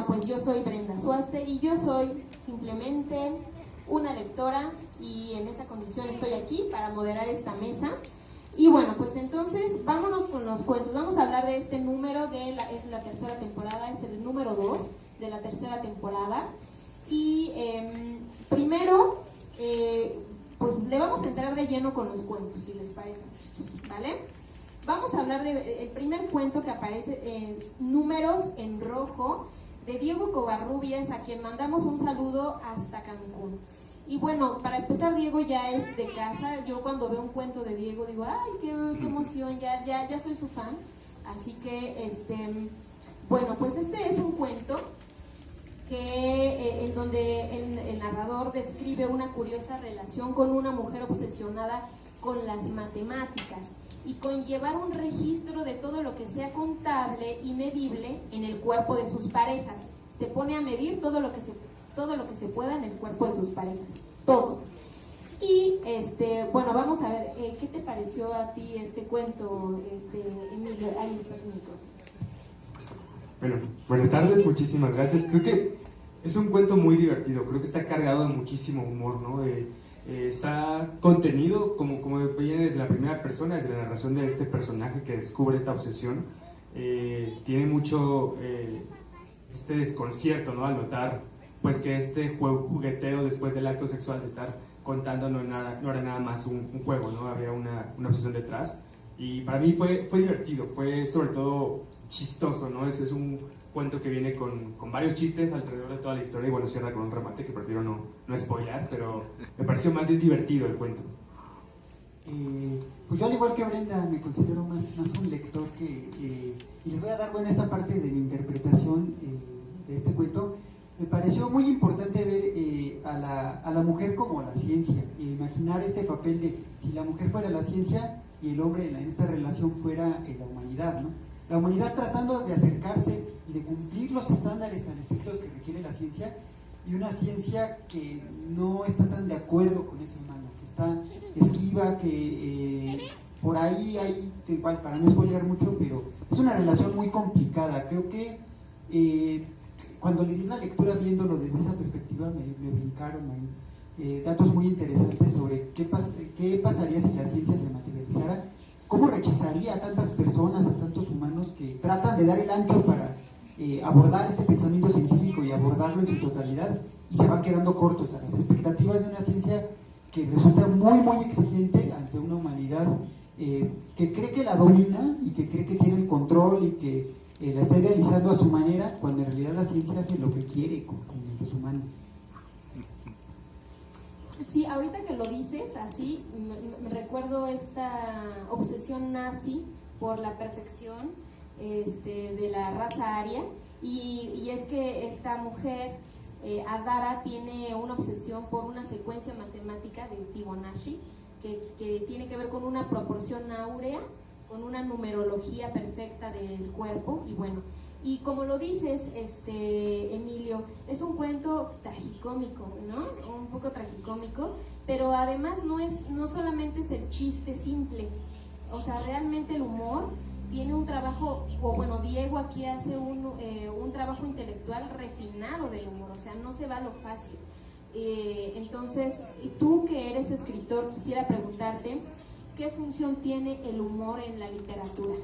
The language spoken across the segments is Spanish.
pues yo soy Brenda Suaste y yo soy simplemente una lectora y en esa condición estoy aquí para moderar esta mesa. Y bueno, pues entonces vámonos con los cuentos. Vamos a hablar de este número, es la tercera temporada, es el número 2 de la tercera temporada. Y primero, pues le vamos a entrar de lleno con los cuentos, si les parece, ¿vale? Vamos a hablar del primer cuento que aparece en Números en Rojo, de Diego Covarrubias, a quien mandamos un saludo hasta Cancún. Y bueno, para empezar, Diego ya es de casa. Yo cuando veo un cuento de Diego digo, ay, qué emoción, ya soy su fan. Así que, bueno, pues este es un cuento que en donde el narrador describe una curiosa relación con una mujer obsesionada con las matemáticas y con llevar un registro de todo lo que sea contable y medible en el cuerpo de sus parejas. Se pone a medir todo lo que se pueda en el cuerpo de sus parejas, todo. Y bueno, vamos a ver, ¿qué te pareció a ti este cuento, Emilio? Ahí está tu micrófono. Bueno, buenas tardes, muchísimas gracias. Creo que es un cuento muy divertido, creo que está cargado de muchísimo humor, ¿no? Está contenido, como viene desde la primera persona, desde la narración de este personaje que descubre esta obsesión. Tiene mucho este desconcierto, ¿no? Al notar pues que este jugueteo después del acto sexual de estar contando no era nada más un juego, ¿no? Había una obsesión detrás. Y para mí fue divertido, fue sobre todo chistoso, ¿no? Es un cuento que viene con varios chistes alrededor de toda la historia y bueno, cierra con un remate que prefiero no spoilear, pero me pareció más bien divertido el cuento. Pues yo al igual que Brenda me considero más un lector y les voy a dar esta parte de mi interpretación de este cuento. Me pareció muy importante ver a la mujer como la ciencia, imaginar este papel de si la mujer fuera la ciencia y el hombre en esta relación fuera la humanidad, ¿no? La humanidad tratando de acercarse y de cumplir los estándares tan estrictos que requiere la ciencia, y una ciencia que no está tan de acuerdo con ese humano, que está esquiva, que por ahí hay, igual para no spoilear mucho, pero es una relación muy complicada. Creo que cuando le di la lectura viéndolo desde esa perspectiva me brincaron ahí datos muy interesantes sobre qué pasaría si la ciencia se materializara, cómo rechazaría a tantas personas, a tantos humanos que tratan de dar el ancho para abordar este pensamiento científico y abordarlo en su totalidad y se van quedando cortos a las expectativas de una ciencia que resulta muy muy exigente ante una humanidad que cree que la domina y que cree que tiene el control y que la está idealizando a su manera, cuando en realidad la ciencia hace lo que quiere con los humanos. Sí, ahorita que lo dices así, me recuerdo esta obsesión nazi por la perfección de la raza aria, y es que esta mujer, Adara, tiene una obsesión por una secuencia matemática de Fibonacci que tiene que ver con una proporción áurea, con una numerología perfecta del cuerpo. Y bueno, y como lo dices, Emilio, es un cuento tragicómico, ¿no? Un poco tragicómico, pero además no solamente es el chiste simple, o sea, realmente el humor tiene un trabajo, o bueno, Diego aquí hace un trabajo intelectual refinado del humor, o sea, no se va a lo fácil. Entonces, tú que eres escritor, quisiera preguntarte, ¿qué función tiene el humor en la literatura?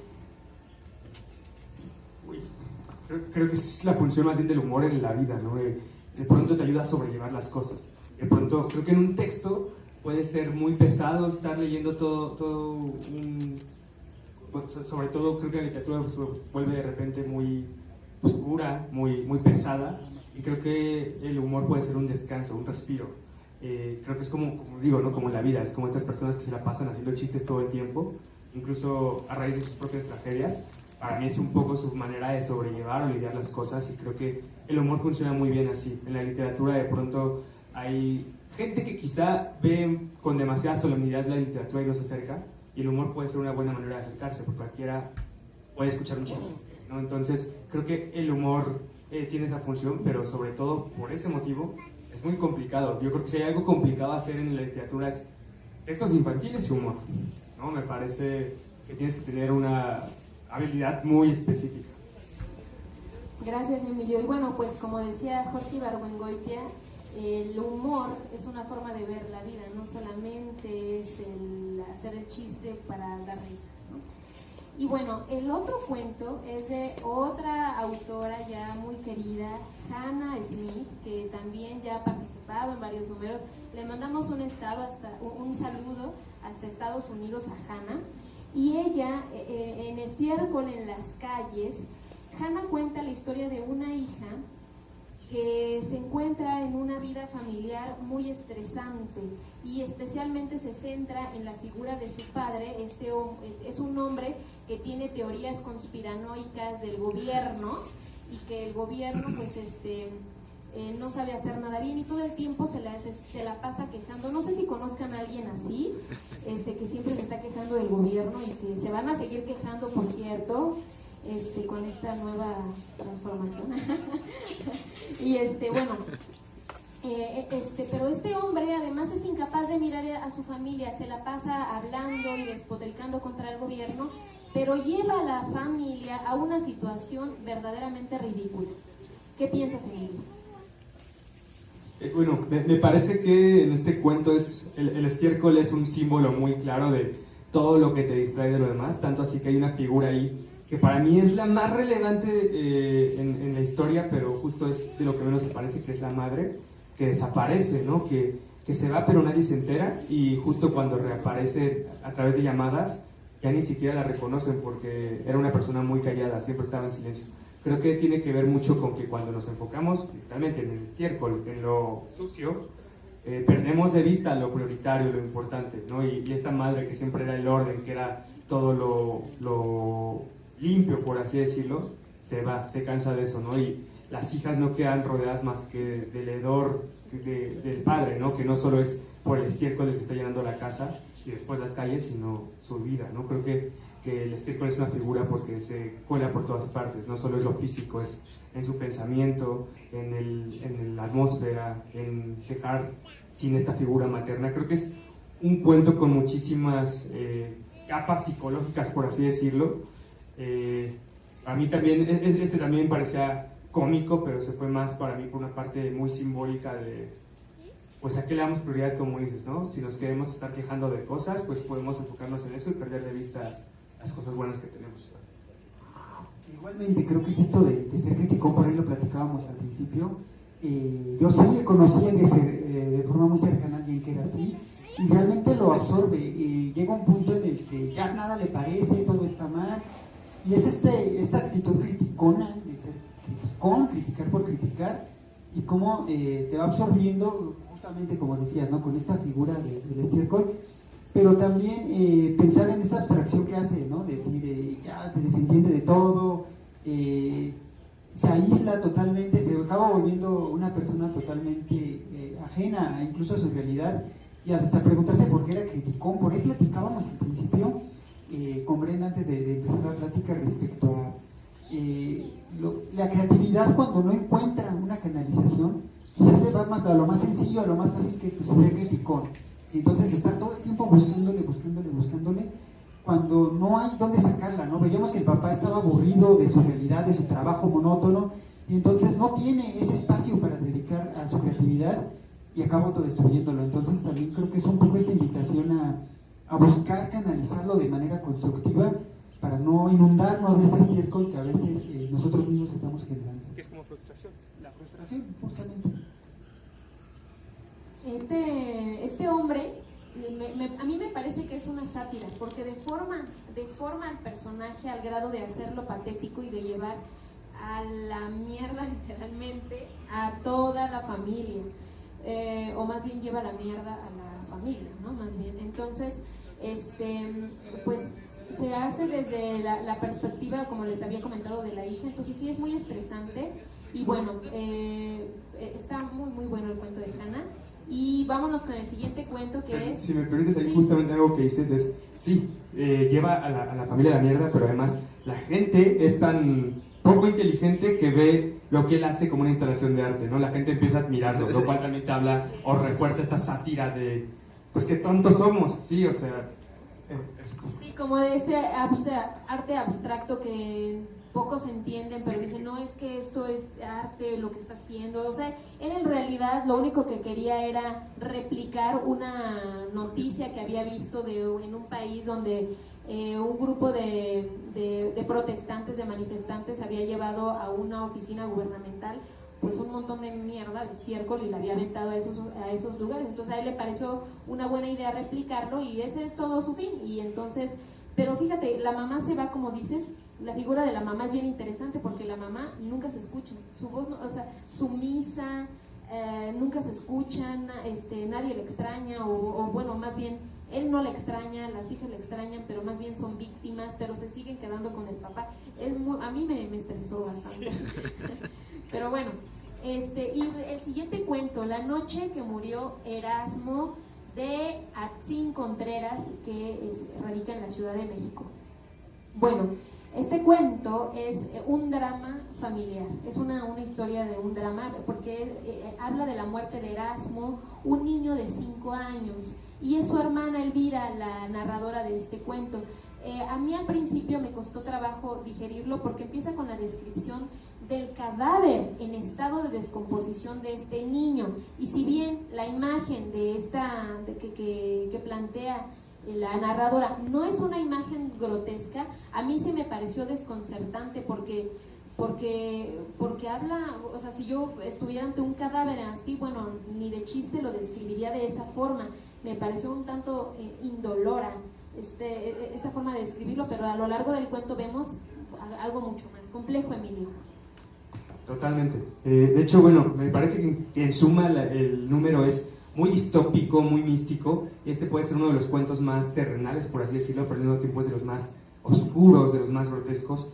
Creo que es la función más bien del humor en la vida, ¿no? De pronto te ayuda a sobrellevar las cosas. De pronto, creo que en un texto puede ser muy pesado estar leyendo todo sobre todo creo que la literatura se vuelve de repente muy oscura, muy pesada, y creo que el humor puede ser un descanso, un respiro. Creo que es como digo, ¿no? Como en la vida, es como estas personas que se la pasan haciendo chistes todo el tiempo, incluso a raíz de sus propias tragedias. Para mí es un poco su manera de sobrellevar o lidiar las cosas, y creo que el humor funciona muy bien así. En la literatura de pronto hay gente que quizá ve con demasiada solemnidad la literatura y no se acerca, y el humor puede ser una buena manera de acercarse, porque cualquiera puede escuchar un chiste, ¿no? Entonces creo que el humor tiene esa función, pero sobre todo por ese motivo es muy complicado. Yo creo que si hay algo complicado hacer en la literatura es textos infantiles y humor, ¿no? Me parece que tienes que tener una habilidad muy específica. Gracias, Emilio. Y bueno, pues como decía Jorge Ibargüengoitia, el humor es una forma de ver la vida, no solamente es el hacer el chiste para dar risa, ¿no? Y bueno, el otro cuento es de otra autora ya muy querida, Hannah Smith, que también ya ha participado en varios números. Le mandamos un saludo hasta Estados Unidos a Hannah. Y ella, en Estiércol en las calles, Hannah cuenta la historia de una hija que se encuentra en una vida familiar muy estresante y especialmente se centra en la figura de su padre. Es un hombre que tiene teorías conspiranoicas del gobierno y que el gobierno pues no sabe hacer nada bien y todo el tiempo se la pasa quejando. No sé si conozcan a alguien así, que siempre se está quejando del gobierno y que se van a seguir quejando, por cierto, con esta nueva transformación. Y bueno, pero este hombre además es incapaz de mirar a su familia, se la pasa hablando y despotricando contra el gobierno, pero lleva a la familia a una situación verdaderamente ridícula. ¿Qué piensas, Emilio? Bueno, me parece que en este cuento el estiércol es un símbolo muy claro de todo lo que te distrae de lo demás, tanto así que hay una figura ahí que para mí es la más relevante en la historia, pero justo es de lo que menos se parece, que es la madre, que desaparece, ¿no? Que se va pero nadie se entera, y justo cuando reaparece a través de llamadas, ya ni siquiera la reconocen porque era una persona muy callada, siempre estaba en silencio. Creo que tiene que ver mucho con que cuando nos enfocamos literalmente en el estiércol, en lo sucio, perdemos de vista lo prioritario, lo importante, ¿no? Y esta madre que siempre era el orden, que era todo lo limpio, por así decirlo, se cansa de eso, ¿no? Y las hijas no quedan rodeadas más que del hedor del padre, ¿no? Que no solo es por el estiércol el que está llenando la casa y después las calles, sino su vida, ¿no? Creo que el estiércol es una figura porque se cuela por todas partes, no solo es lo físico, es en su pensamiento, en la atmósfera, en dejar sin esta figura materna. Creo que es un cuento con muchísimas capas psicológicas, por así decirlo. A mí también, también parecía cómico, pero se fue más para mí por una parte muy simbólica de, pues a qué le damos prioridad, como dices, ¿no? Si nos queremos estar quejando de cosas, pues podemos enfocarnos en eso y perder de vista las cosas buenas que tenemos. Igualmente creo que es esto de ser crítico, por ahí lo platicábamos al principio. Yo sí conocí de forma muy cercana a alguien que era así y realmente lo absorbe. Llega un punto en el que ya nada le parece, todo está mal, y es esta actitud criticona de ser criticón, criticar por criticar, y cómo te va absorbiendo, justamente como decías, ¿no? Con esta figura del estiércol, pero también pensar en esa abstracción que hace, ¿no? Decir, ya se desentiende de todo, se aísla totalmente, se acaba volviendo una persona totalmente ajena incluso a su realidad, y hasta preguntarse por qué era criticón. Por ahí platicábamos al principio con Brenda antes de empezar la plática respecto a la creatividad cuando no encuentra una canalización, quizás se va a lo más sencillo, a lo más fácil, que pues ser criticón. Y entonces está todo el tiempo buscándole, cuando no hay dónde sacarla, ¿no? Veíamos que el papá estaba aburrido de su realidad, de su trabajo monótono, y entonces no tiene ese espacio para dedicar a su creatividad y acaba autodestruyéndolo. Entonces también creo que es un poco esta invitación a buscar canalizarlo de manera constructiva para no inundarnos de ese estiércol que a veces nosotros mismos estamos generando. Es como frustración. La frustración, justamente. Este hombre, a mí me parece que es una sátira, porque deforma al personaje al grado de hacerlo patético y de llevar a la mierda literalmente a toda la familia, o más bien lleva la mierda a la familia, ¿no? Más bien. Entonces, pues se hace desde la perspectiva, como les había comentado, de la hija. Entonces sí es muy estresante y bueno, está muy muy bueno el cuento de Hannah. Y vámonos con el siguiente cuento, que es... Si me permites, ahí justamente algo que dices es, sí, lleva a la familia a la mierda, pero además la gente es tan poco inteligente que ve lo que él hace como una instalación de arte, ¿no? La gente empieza a admirarlo, lo cual también te habla o refuerza esta sátira de, pues qué tontos somos, sí, o sea... Sí, como de este arte abstracto que pocos entienden, pero dicen, no, es que esto es arte, lo que está haciendo. O sea, él en realidad lo único que quería era replicar una noticia que había visto en un país donde un grupo de protestantes, de manifestantes, había llevado a una oficina gubernamental pues un montón de mierda, de estiércol, y la había aventado a esos lugares. Entonces a él le pareció una buena idea replicarlo, y ese es todo su fin. Y entonces, pero fíjate, la mamá se va, como dices, la figura de la mamá es bien interesante, porque la mamá nunca se escucha, su voz, o sea, sumisa, nunca se escucha, nadie le extraña, o bueno, más bien, él no la extraña, las hijas le extrañan, pero más bien son víctimas, pero se siguen quedando con el papá. A mí me estresó bastante. Pero bueno, y el siguiente cuento, La noche que murió Erasmo, de Atzin Contreras, que radica en la Ciudad de México. Bueno, este cuento es un drama familiar, es una historia de un drama, porque habla de la muerte de Erasmo, un niño de 5 años, y es su hermana Elvira la narradora de este cuento. A mí al principio me costó trabajo digerirlo, porque empieza con la descripción del cadáver en estado de descomposición de este niño, y si bien la imagen que plantea la narradora no es una imagen grotesca, a mí sí me pareció desconcertante, porque habla, o sea, si yo estuviera ante un cadáver así, bueno, ni de chiste lo describiría de esa forma. Me pareció un tanto indolora esta forma de describirlo, pero a lo largo del cuento vemos algo mucho más complejo, Emilio. Totalmente. De hecho, bueno, me parece que en suma el número es muy distópico, muy místico, y este puede ser uno de los cuentos más terrenales, por así decirlo, pero al mismo tiempo es de los más oscuros, de los más grotescos.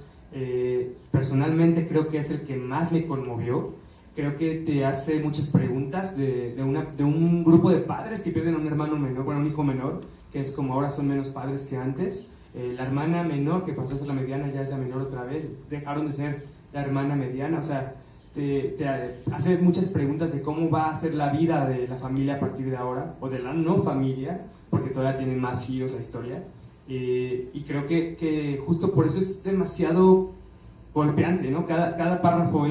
Personalmente creo que es el que más me conmovió. Creo que te hace muchas preguntas de un grupo de padres que pierden a un hermano menor, bueno, un hijo menor, que es como ahora son menos padres que antes. La hermana menor, que pasó a ser la mediana, ya es la menor otra vez, dejaron de ser la hermana mediana. O sea, te hace muchas preguntas de cómo va a ser la vida de la familia a partir de ahora, o de la no familia, porque todavía tiene más giros la historia. Y creo que justo por eso es demasiado golpeante, ¿no? Cada párrafo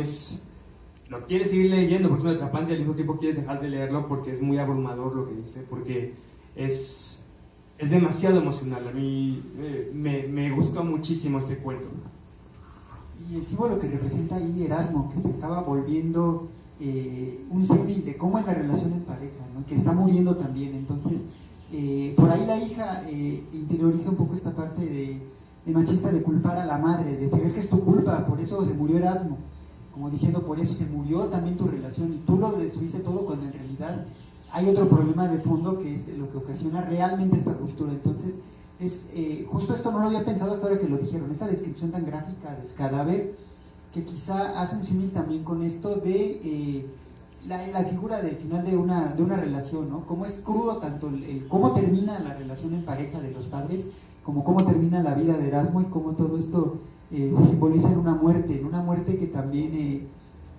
lo quieres seguir leyendo porque es muy atrapante, y al mismo tiempo quieres dejar de leerlo porque es muy abrumador lo que dice, porque es demasiado emocional. A mí me gustó muchísimo este cuento. Y el símbolo que representa ahí Erasmo, que se acaba volviendo un símil de cómo es la relación en pareja, ¿no? Que está muriendo también. Entonces, por ahí la hija interioriza un poco esta parte de machista, de culpar a la madre, de decir, es que es tu culpa, por eso se murió Erasmo, como diciendo, por eso se murió también tu relación, y tú lo destruiste todo, cuando en realidad hay otro problema de fondo, que es lo que ocasiona realmente esta ruptura. Entonces, justo esto no lo había pensado hasta ahora que lo dijeron, esta descripción tan gráfica del cadáver, que quizá hace un símil también con esto de la figura del final de una relación, ¿no? Cómo es crudo tanto cómo termina la relación en pareja de los padres, como cómo termina la vida de Erasmo, y cómo todo esto se simboliza en una muerte que también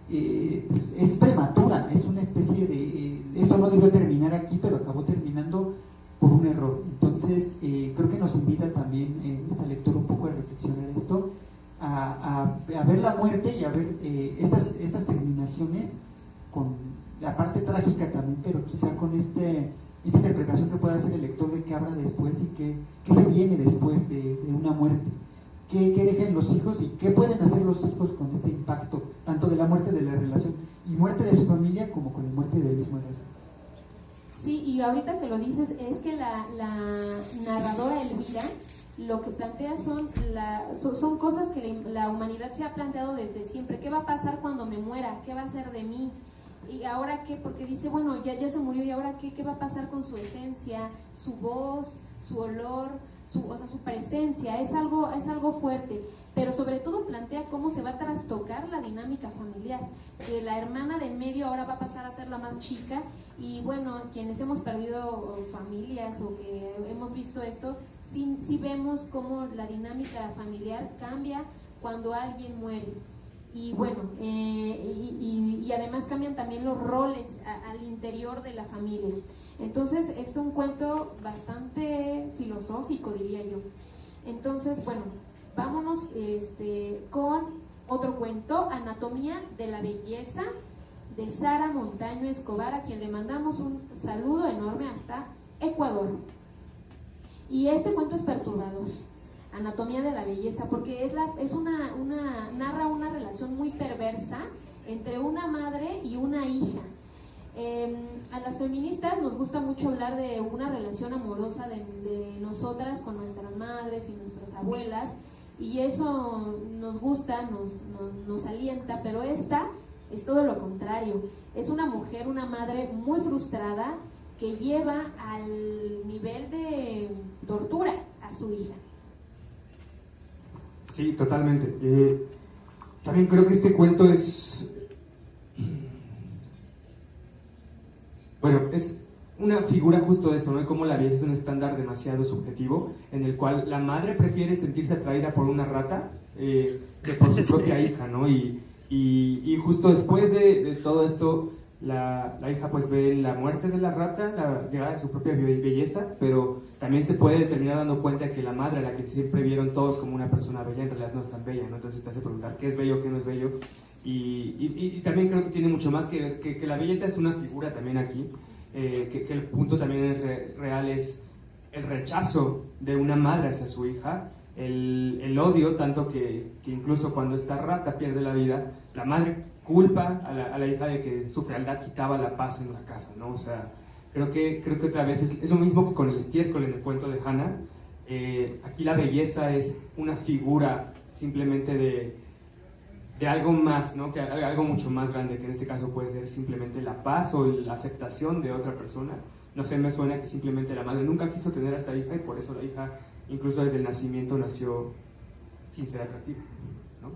pues es prematura, es una especie de esto no debió terminar aquí, pero acabó terminando por un error. Entonces creo que nos invita también esta lectura un poco a reflexionar esto, a ver la muerte y a ver estas terminaciones con la parte trágica también, pero quizá con esta interpretación que pueda hacer el lector de qué habrá después y qué se viene después de una muerte, qué dejan los hijos y qué pueden hacer los hijos con este impacto, tanto de la muerte de la relación y muerte de su familia, como con la muerte del mismo Erasmo. Sí, y ahorita que lo dices, es que la narradora Elvira lo que plantea son cosas que la humanidad se ha planteado desde siempre. ¿Qué va a pasar cuando me muera? ¿Qué va a ser de mí? ¿Y ahora qué? Porque dice, bueno, ya se murió, ¿y ahora qué va a pasar con su esencia, su voz, su olor, su presencia? Es algo fuerte, pero sobre todo plantea cómo se va a trastocar la dinámica familiar, que la hermana de en medio ahora va a pasar a ser la más chica, y bueno, quienes hemos perdido familias o que hemos visto esto, sí vemos cómo la dinámica familiar cambia cuando alguien muere. Y bueno, y además cambian también los roles al interior de la familia. Entonces es un cuento bastante filosófico, diría yo. Entonces, bueno, vámonos con otro cuento, Anatomía de la Belleza, de Sara Montaño Escobar, a quien le mandamos un saludo enorme hasta Ecuador. Y este cuento es perturbador, Anatomía de la Belleza, porque narra una relación muy perversa entre una madre y una hija. A las feministas nos gusta mucho hablar de una relación amorosa de nosotras con nuestras madres y nuestras abuelas, y eso nos gusta, nos alienta, pero esta es todo lo contrario. Es una mujer, una madre muy frustrada que lleva al nivel de tortura a su hija. Sí, totalmente. También creo que este cuento es... Bueno, es una figura justo de esto, ¿no? Como la belleza es un estándar demasiado subjetivo, en el cual la madre prefiere sentirse atraída por una rata que por su propia hija, ¿no? Y justo después de todo esto, la hija pues ve la muerte de la rata, la llegada de su propia belleza, pero también se puede terminar dando cuenta que la madre, a la que siempre vieron todos como una persona bella, en realidad no es tan bella, ¿no? Entonces te hace preguntar qué es bello, qué no es bello. Y también creo que tiene mucho más que ver, que la belleza es una figura también aquí, que el punto también es real es el rechazo de una madre hacia su hija, el odio, tanto que incluso cuando esta rata pierde la vida, la madre culpa a la hija de que su fealdad quitaba la paz en la casa, ¿no? O sea, creo que otra vez es lo mismo que con el estiércol en el cuento de Hannah. Aquí la belleza es una figura simplemente de algo más, ¿no? Que algo mucho más grande, que en este caso puede ser simplemente la paz o la aceptación de otra persona. No sé, me suena que simplemente la madre nunca quiso tener a esta hija y por eso la hija, incluso desde el nacimiento, nació sin ser atractiva, ¿no?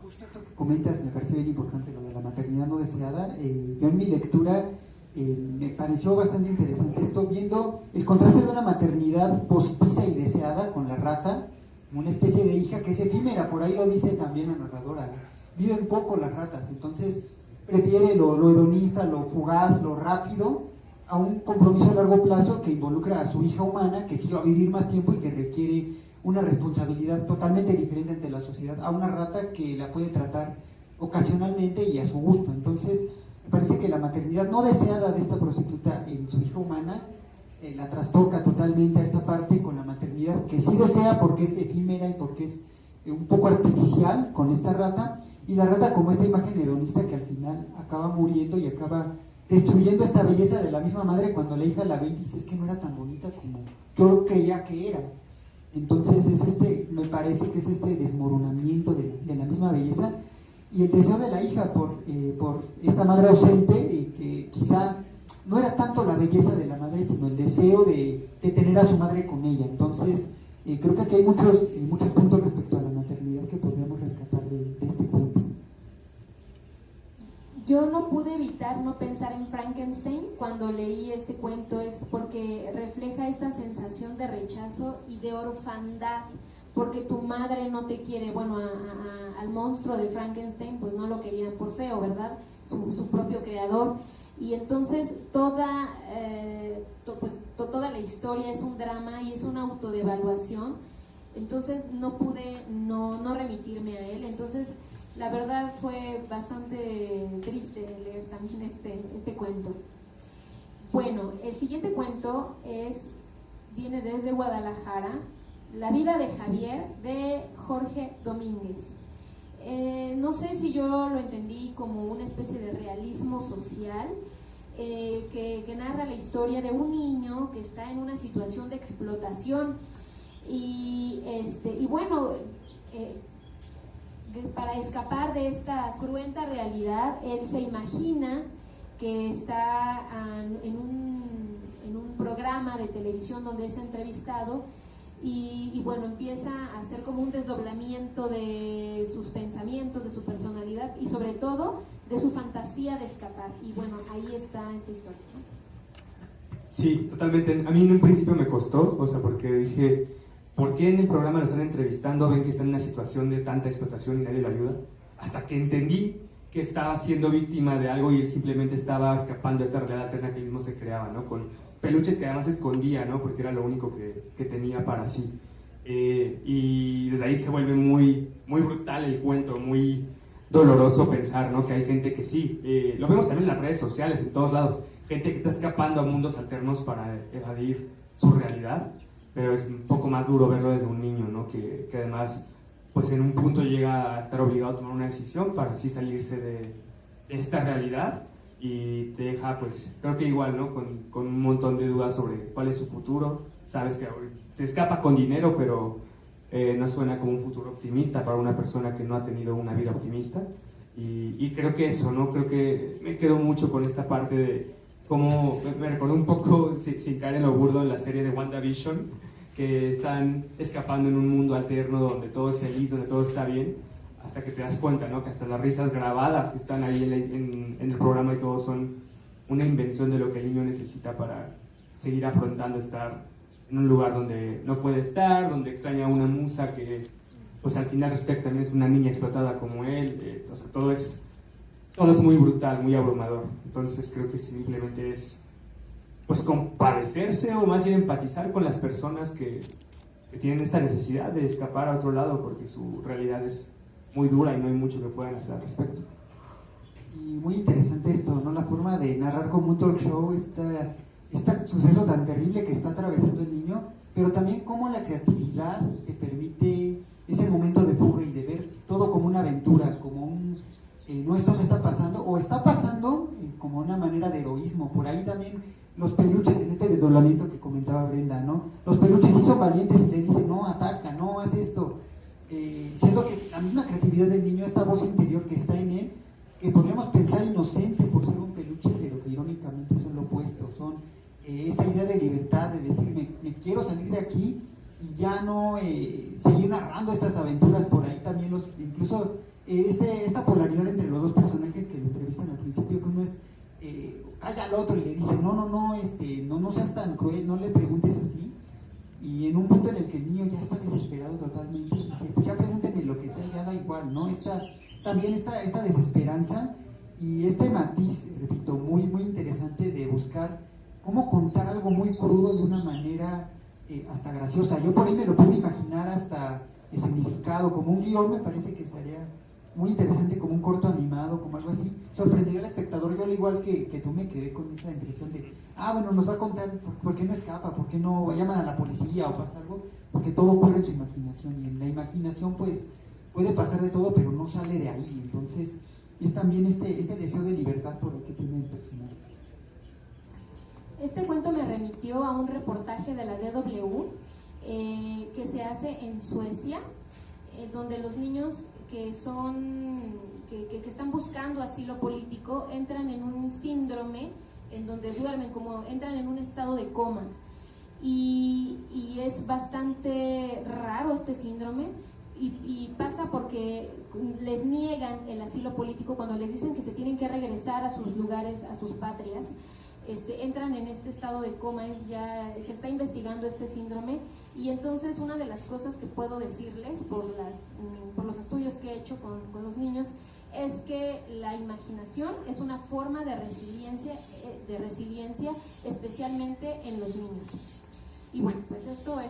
Justo esto que comentas me parece bien importante, lo de la maternidad no deseada. Yo en mi lectura me pareció bastante interesante esto, viendo el contraste de una maternidad postiza y deseada con la rata, una especie de hija que es efímera, por ahí lo dice también la narradora, viven poco las ratas, entonces prefiere lo hedonista, lo fugaz, lo rápido, a un compromiso a largo plazo que involucra a su hija humana, que sí va a vivir más tiempo y que requiere una responsabilidad totalmente diferente ante la sociedad, a una rata que la puede tratar ocasionalmente y a su gusto. Entonces me parece que la maternidad no deseada de esta prostituta en su hija humana la trastoca totalmente a esta parte con la maternidad que sí desea, porque es efímera y porque es un poco artificial con esta rata, y la rata como esta imagen hedonista que al final acaba muriendo y acaba destruyendo esta belleza de la misma madre cuando la hija la ve y dice es que no era tan bonita como yo creía que era. Entonces me parece que es este desmoronamiento de la misma belleza y el deseo de la hija por esta madre ausente, que quizá no era tanto la belleza de la madre, sino el deseo de tener a su madre con ella. Entonces, creo que aquí hay muchos puntos respecto a la maternidad que podríamos rescatar de este cuento. Yo no pude evitar no pensar en Frankenstein cuando leí este cuento, es porque refleja esta sensación de rechazo y de orfandad, porque tu madre no te quiere. Bueno, al monstruo de Frankenstein pues no lo querían por feo, ¿verdad? Su propio creador. Y entonces toda la historia es un drama y es una autodevaluación. Entonces no pude no remitirme a él. Entonces la verdad fue bastante triste leer también este cuento. Bueno, el siguiente cuento viene desde Guadalajara, La vida de Javier, de Jorge Domínguez. No sé si yo lo entendí como una especie de realismo social que narra la historia de un niño que está en una situación de explotación y bueno, para escapar de esta cruenta realidad, él se imagina que está en un programa de televisión donde es entrevistado y bueno, empieza a hacer como un desdoblamiento de sus pensamientos, de su personalidad y sobre todo de su fantasía de escapar. Y bueno, ahí está esta historia, ¿no? Sí, totalmente. A mí en un principio me costó, o sea, porque dije, ¿por qué en el programa lo están entrevistando? Ven que está en una situación de tanta explotación y nadie lo ayuda. Hasta que entendí que estaba siendo víctima de algo y él simplemente estaba escapando de esta realidad alterna que él mismo se creaba, ¿no? Con peluches que además escondía, ¿no? Porque era lo único que tenía para sí. y desde ahí se vuelve muy, muy brutal el cuento, muy doloroso pensar, ¿no? Que hay gente que sí, lo vemos también en las redes sociales, en todos lados, gente que está escapando a mundos alternos para evadir su realidad, pero es un poco más duro verlo desde un niño, ¿no? Que además, pues en un punto llega a estar obligado a tomar una decisión para así salirse de esta realidad, y te deja, pues, creo que igual, ¿no? Con un montón de dudas sobre cuál es su futuro. Sabes que te escapa con dinero, pero no suena como un futuro optimista para una persona que no ha tenido una vida optimista. Y creo que eso, ¿no? Creo que me quedo mucho con esta parte de cómo me recordó un poco, sin caer en lo burdo, en la serie de WandaVision, que están escapando en un mundo alterno donde todo es feliz, donde todo está bien, hasta que te das cuenta, ¿no? Que hasta las risas grabadas que están ahí en el programa y todo son una invención de lo que el niño necesita para seguir afrontando estar en un lugar donde no puede estar, donde extraña a una musa que, pues al final respecta también es una niña explotada como él. O sea, todo es muy brutal, muy abrumador. Entonces creo que simplemente es, pues, compadecerse o más bien empatizar con las personas que tienen esta necesidad de escapar a otro lado porque su realidad es muy dura y no hay mucho que puedan hacer al respecto. Y muy interesante esto, ¿no? La forma de narrar como un talk show este suceso tan terrible que está atravesando el niño, pero también cómo la creatividad te permite ese momento de fuga y de ver todo como una aventura, como un no, esto no está pasando, o está pasando como una manera de heroísmo. Por ahí también los peluches en este desdoblamiento que comentaba Brenda, ¿no? Los peluches sí son valientes y le dicen, no, ataca, no, haz esto. Siendo que la misma creatividad del niño, esta voz interior que está en él, que podríamos pensar inocente por ser un peluche, pero que irónicamente son lo opuesto, son esta idea de libertad, de decir, me quiero salir de aquí y ya no seguir narrando estas aventuras. Por ahí también incluso esta polaridad entre los dos personajes que lo entrevistan al principio, que uno es calla al otro y le dice, no seas tan cruel, no le preguntes así. Y en un punto en el que el niño ya está desesperado totalmente, dice, pues ya pregúntenme lo que sea, ya da igual, ¿no? También esta desesperanza y este matiz, repito, muy, muy interesante de buscar cómo contar algo muy crudo de una manera hasta graciosa. Yo por ahí me lo pude imaginar hasta significado, como un guión. Me parece que sería muy interesante, como un corto animado, como algo así. Sorprendería al espectador. Yo al igual que tú me quedé con esa impresión de, bueno, nos va a contar por qué no escapa, por qué no llaman a la policía o pasa algo, porque todo ocurre en su imaginación, y en la imaginación pues puede pasar de todo, pero no sale de ahí. Entonces es también este deseo de libertad por el que tiene el personaje. Este cuento me remitió a un reportaje de la DW que se hace en Suecia, donde los niños que están buscando asilo político entran en un síndrome en donde duermen, como entran en un estado de coma, y es bastante raro este síndrome, y pasa porque les niegan el asilo político cuando les dicen que se tienen que regresar a sus lugares, a sus patrias. Entran en este estado de coma. Se está investigando este síndrome, y entonces una de las cosas que puedo decirles por los estudios que he hecho con los niños es que la imaginación es una forma de resiliencia especialmente en los niños. Y bueno, pues esto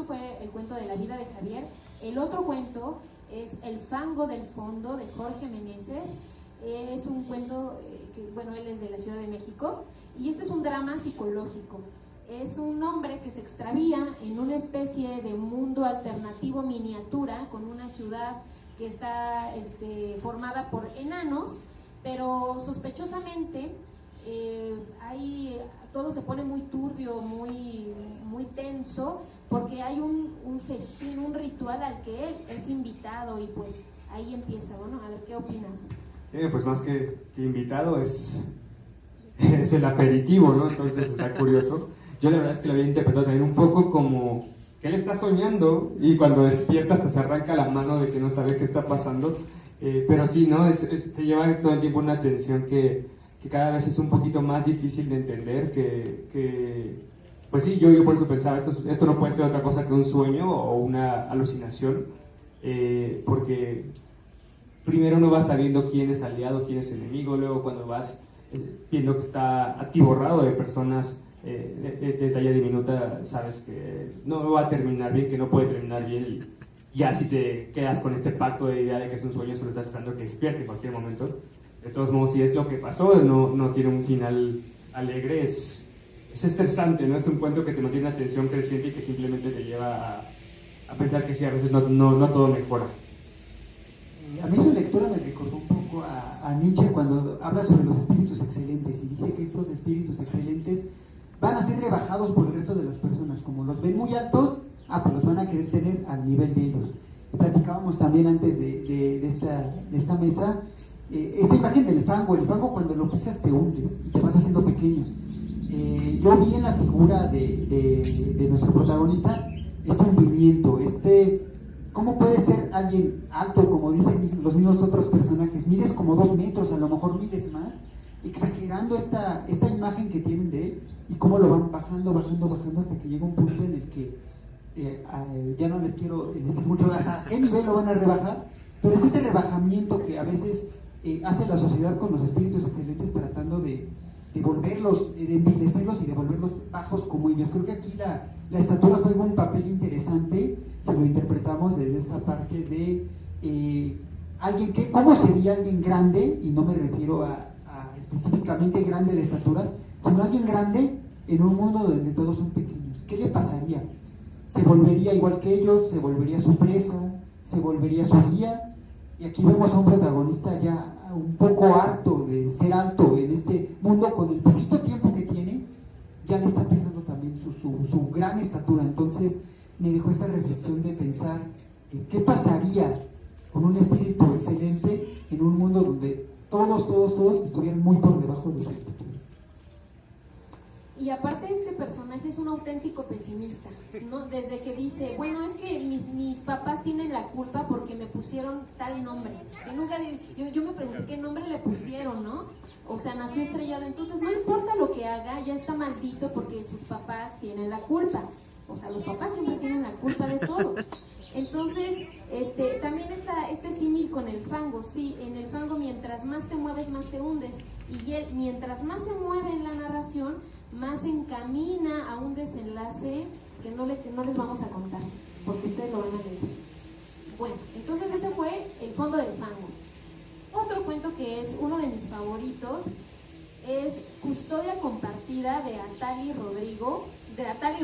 fue el cuento de la vida de Javier. El otro cuento es El fango del fondo, de Jorge Meneses. Es un cuento él es de la Ciudad de México, y este es un drama psicológico. Es un hombre que se extravía en una especie de mundo alternativo miniatura, con una ciudad que está formada por enanos, pero sospechosamente todo se pone muy turbio, muy, muy tenso, porque hay un festín, un ritual al que él es invitado, y pues ahí empieza. Bueno, a ver, ¿qué opinas? Pues más que invitado es el aperitivo, ¿no? Entonces está curioso. Yo la verdad es que lo había interpretado también un poco como que él está soñando y cuando despierta hasta se arranca la mano de que no sabe qué está pasando. Pero sí, ¿no? Te lleva todo el tiempo una tensión que cada vez es un poquito más difícil de entender, pues sí, yo por eso pensaba, esto no puede ser otra cosa que un sueño o una alucinación, porque primero no vas sabiendo quién es aliado, quién es enemigo, luego cuando vas viendo que está atiborrado de personas de talla diminuta, sabes que no va a terminar bien, que no puede terminar bien, y ya si te quedas con este pacto de idea de que es un sueño, solo estás esperando que despierte en cualquier momento. De todos modos, si es lo que pasó, no tiene un final alegre, es estresante, ¿no? Es un cuento que te mantiene una tensión creciente y que simplemente te lleva a pensar que sí, a veces no todo mejora. A mí su lectura me recordó un poco a Nietzsche cuando habla sobre los espíritus excelentes y dice que estos espíritus excelentes van a ser rebajados por el resto de las personas. Como los ven muy altos, pues los van a querer tener al nivel de ellos. Platicábamos también antes de esta mesa esta imagen del fango. El fango, cuando lo pisas te hundes y te vas haciendo pequeño. Yo vi en la figura de nuestro protagonista este hundimiento, ¿cómo puede ser alguien alto, como dicen los mismos otros personajes? Mides como 2 metros, a lo mejor mides más, exagerando esta imagen que tienen de él, y cómo lo van bajando hasta que llega un punto en el que ya no les quiero decir mucho hasta qué nivel lo van a rebajar, pero es este rebajamiento que a veces hace la sociedad con los espíritus excelentes, tratando de volverlos, de envilecerlos y de volverlos bajos como ellos. Creo que aquí la estatura juega un papel interesante si lo interpretamos desde esta parte de alguien que, ¿cómo sería alguien grande? Y no me refiero a específicamente grande de estatura, sino alguien grande en un mundo donde todos son pequeños. ¿Qué le pasaría? ¿Se volvería igual que ellos? ¿Se volvería su presa? ¿Se volvería su guía? Y aquí vemos a un protagonista ya un poco harto de ser alto en este mundo, con el poquito tiempo que tiene, ya le está pesando también su gran estatura. Entonces me dejó esta reflexión de pensar qué pasaría con un espíritu excelente en un mundo donde todos estuvieran muy por debajo de su estatura. Y aparte este personaje es un auténtico pesimista, ¿no? Desde que dice, bueno, es que mis papás tienen la culpa porque me pusieron tal nombre. Que nunca yo me pregunté qué nombre le pusieron, ¿no? O sea, nació estrellado, entonces no importa lo que haga, ya está maldito porque sus papás tienen la culpa. O sea, los papás siempre tienen la culpa de todo. Entonces, también está este símil con el fango, sí, en el fango mientras más te mueves, más te hundes. Y él, mientras más se mueve en la narración, más se encamina a un desenlace que no les vamos a contar, porque ustedes lo van a leer. Bueno, entonces ese fue el fondo del fango. Otro cuento que es uno de mis favoritos es Custodia Compartida de Atali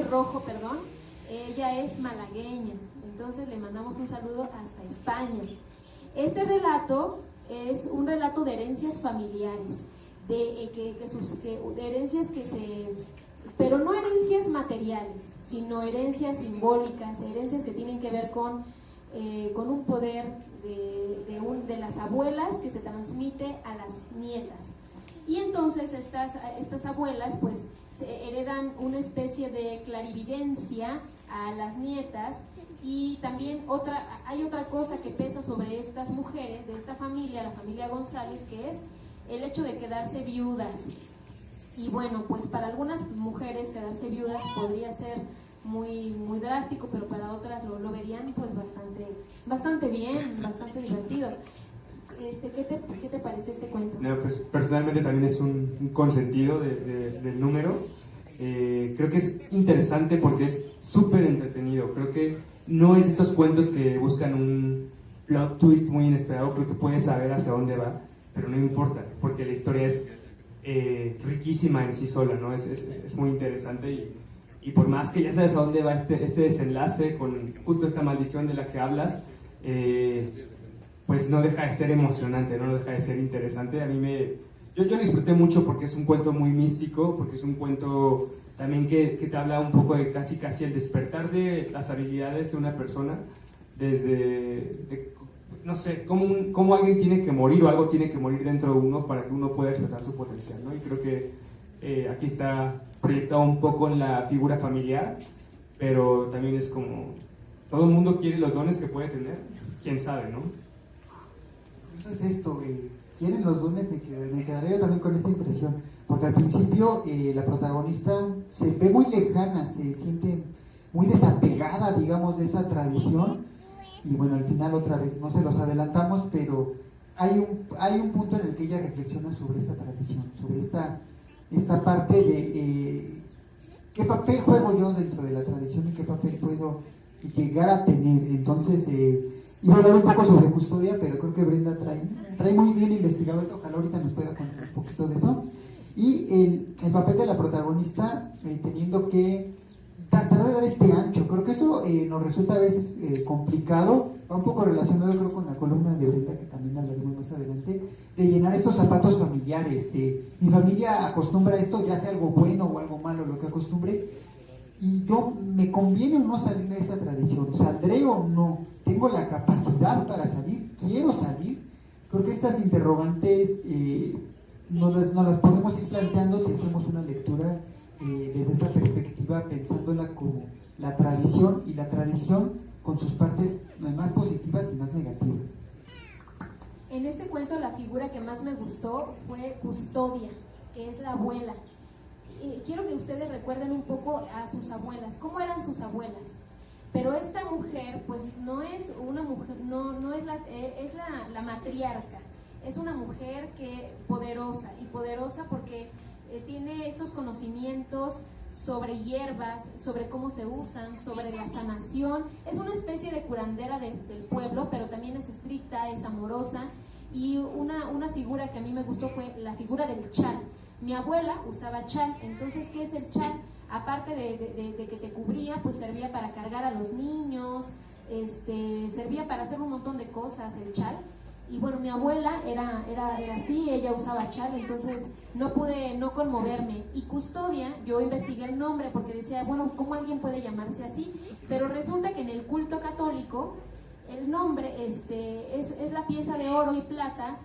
Rojo. Ella es malagueña, entonces le mandamos un saludo hasta España. Este relato es un relato de herencias familiares, de herencias pero no herencias materiales, sino herencias simbólicas, herencias que tienen que ver con un poder de las abuelas que se transmite a las nietas. Y entonces estas abuelas pues heredan una especie de clarividencia a las nietas. Y también hay otra cosa que pesa sobre estas mujeres de esta familia, la familia González, que es el hecho de quedarse viudas. Y bueno, pues para algunas mujeres quedarse viudas podría ser muy, muy drástico, pero para otras lo verían pues bastante bien, bastante divertido. ¿Qué te pareció este cuento? No, pues personalmente también es un consentido del número. Creo que es interesante porque es súper entretenido. Creo que no es estos cuentos que buscan un plot twist muy inesperado. Creo que puedes saber hacia dónde va, pero no importa, porque la historia es riquísima en sí sola, ¿no? Es muy interesante y por más que ya sabes a dónde va este desenlace con justo esta maldición de la que hablas, pues no deja de ser emocionante, no deja de ser interesante. Yo lo disfruté mucho porque es un cuento muy místico, porque es un cuento también que te habla un poco de casi el despertar de las habilidades de una persona, no sé, cómo alguien tiene que morir o algo tiene que morir dentro de uno para que uno pueda explotar su potencial, ¿no? Y creo que aquí está proyectado un poco en la figura familiar, pero también es como, todo el mundo quiere los dones que puede tener, quién sabe, ¿no? Eso es esto, quieren los dones, me quedaré yo también con esta impresión, porque al principio la protagonista se ve muy lejana, se siente muy desapegada, digamos, de esa tradición, y bueno, al final otra vez, no se los adelantamos, pero hay un punto en el que ella reflexiona sobre esta tradición, sobre esta parte qué papel juego yo dentro de la tradición y qué papel puedo llegar a tener. Entonces, iba a hablar un poco sobre custodia, pero creo que Brenda trae muy bien investigado eso. Ojalá ahorita nos pueda contar un poquito de eso. Y el papel de la protagonista, teniendo que tratar de dar este ancho. Creo que eso nos resulta a veces complicado. Va un poco relacionado, creo, con la columna de Brenda, que también hablaremos más adelante, de llenar estos zapatos familiares. Mi familia acostumbra a esto, ya sea algo bueno o algo malo, lo que acostumbre, y yo, ¿me conviene o no salir de esa tradición? ¿Saldré o no? ¿Tengo la capacidad para salir? ¿Quiero salir? Creo que estas interrogantes nos las podemos ir planteando si hacemos una lectura desde esta perspectiva, pensándola como la tradición, y la tradición con sus partes más positivas y más negativas. En este cuento la figura que más me gustó fue Custodia, que es la abuela. Quiero que ustedes recuerden un poco a sus abuelas, cómo eran sus abuelas. Pero esta mujer, pues no es una mujer, no es la matriarca. Es una mujer poderosa porque tiene estos conocimientos sobre hierbas, sobre cómo se usan, sobre la sanación. Es una especie de curandera del pueblo, pero también es estricta, es amorosa. Y una figura que a mí me gustó fue la figura del chal. Mi abuela usaba chal. Entonces, ¿qué es el chal? Aparte de que te cubría, pues servía para cargar a los niños, servía para hacer un montón de cosas el chal. Y bueno, mi abuela era así, ella usaba chal, entonces no pude no conmoverme. Y Custodia, yo investigué el nombre porque decía, bueno, ¿cómo alguien puede llamarse así? Pero resulta que en el culto católico, el nombre es la pieza de oro y plata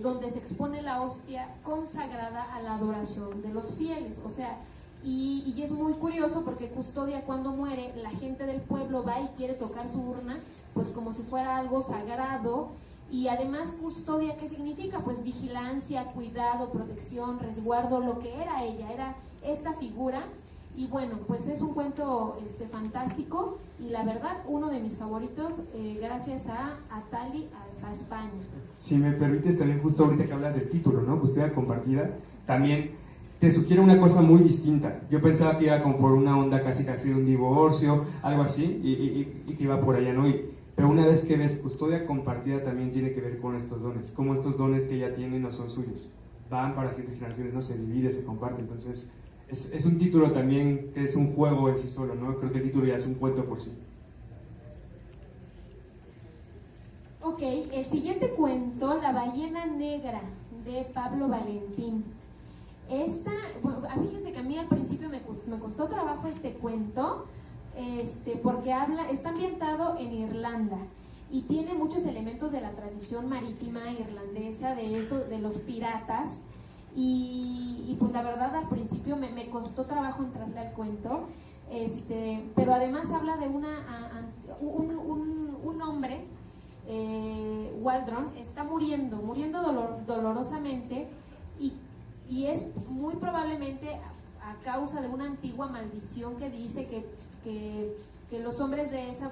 donde se expone la hostia consagrada a la adoración de los fieles. O sea, y es muy curioso porque Custodia, cuando muere, la gente del pueblo va y quiere tocar su urna, pues como si fuera algo sagrado. Y además, custodia, ¿qué significa? Pues vigilancia, cuidado, protección, resguardo, lo que era ella, era esta figura. Y bueno, pues es un cuento fantástico y la verdad, uno de mis favoritos, gracias a Tali hasta España. Si me permites, también justo ahorita que hablas del título, ¿no? Custodia compartida, también te sugiere una cosa muy distinta. Yo pensaba que iba como por una onda casi de un divorcio, algo así, y que iba por allá, ¿no? Pero una vez que ves custodia compartida, también tiene que ver con estos dones, como estos dones que ella tiene no son suyos, van para siguientes generaciones, no se divide, se comparte. Entonces es un título también que es un juego en sí solo, ¿no? Creo que el título ya es un cuento por sí. Ok, el siguiente cuento, La ballena negra, de Pablo Valentín. Fíjense que a mí al principio me costó trabajo este cuento, porque está ambientado en Irlanda y tiene muchos elementos de la tradición marítima irlandesa, de los piratas, y pues la verdad al principio me costó trabajo entrarle al cuento, pero además habla de un hombre, Waldron, está muriendo dolorosamente, y es muy probablemente a causa de una antigua maldición que dice que los hombres de esa,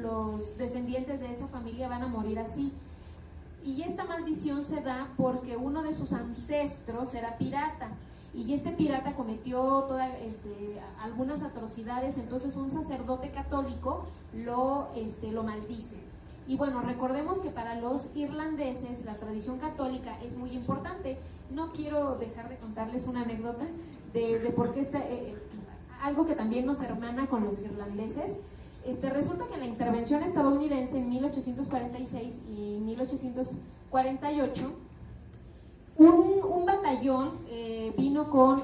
los descendientes de esa familia van a morir así. Y esta maldición se da porque uno de sus ancestros era pirata, y este pirata cometió algunas atrocidades. Entonces un sacerdote católico lo maldice. Y bueno, recordemos que para los irlandeses la tradición católica es muy importante. No quiero dejar de contarles una anécdota de por qué algo que también nos hermana con los irlandeses. Resulta que en la intervención estadounidense en 1846 y 1848, un batallón vino con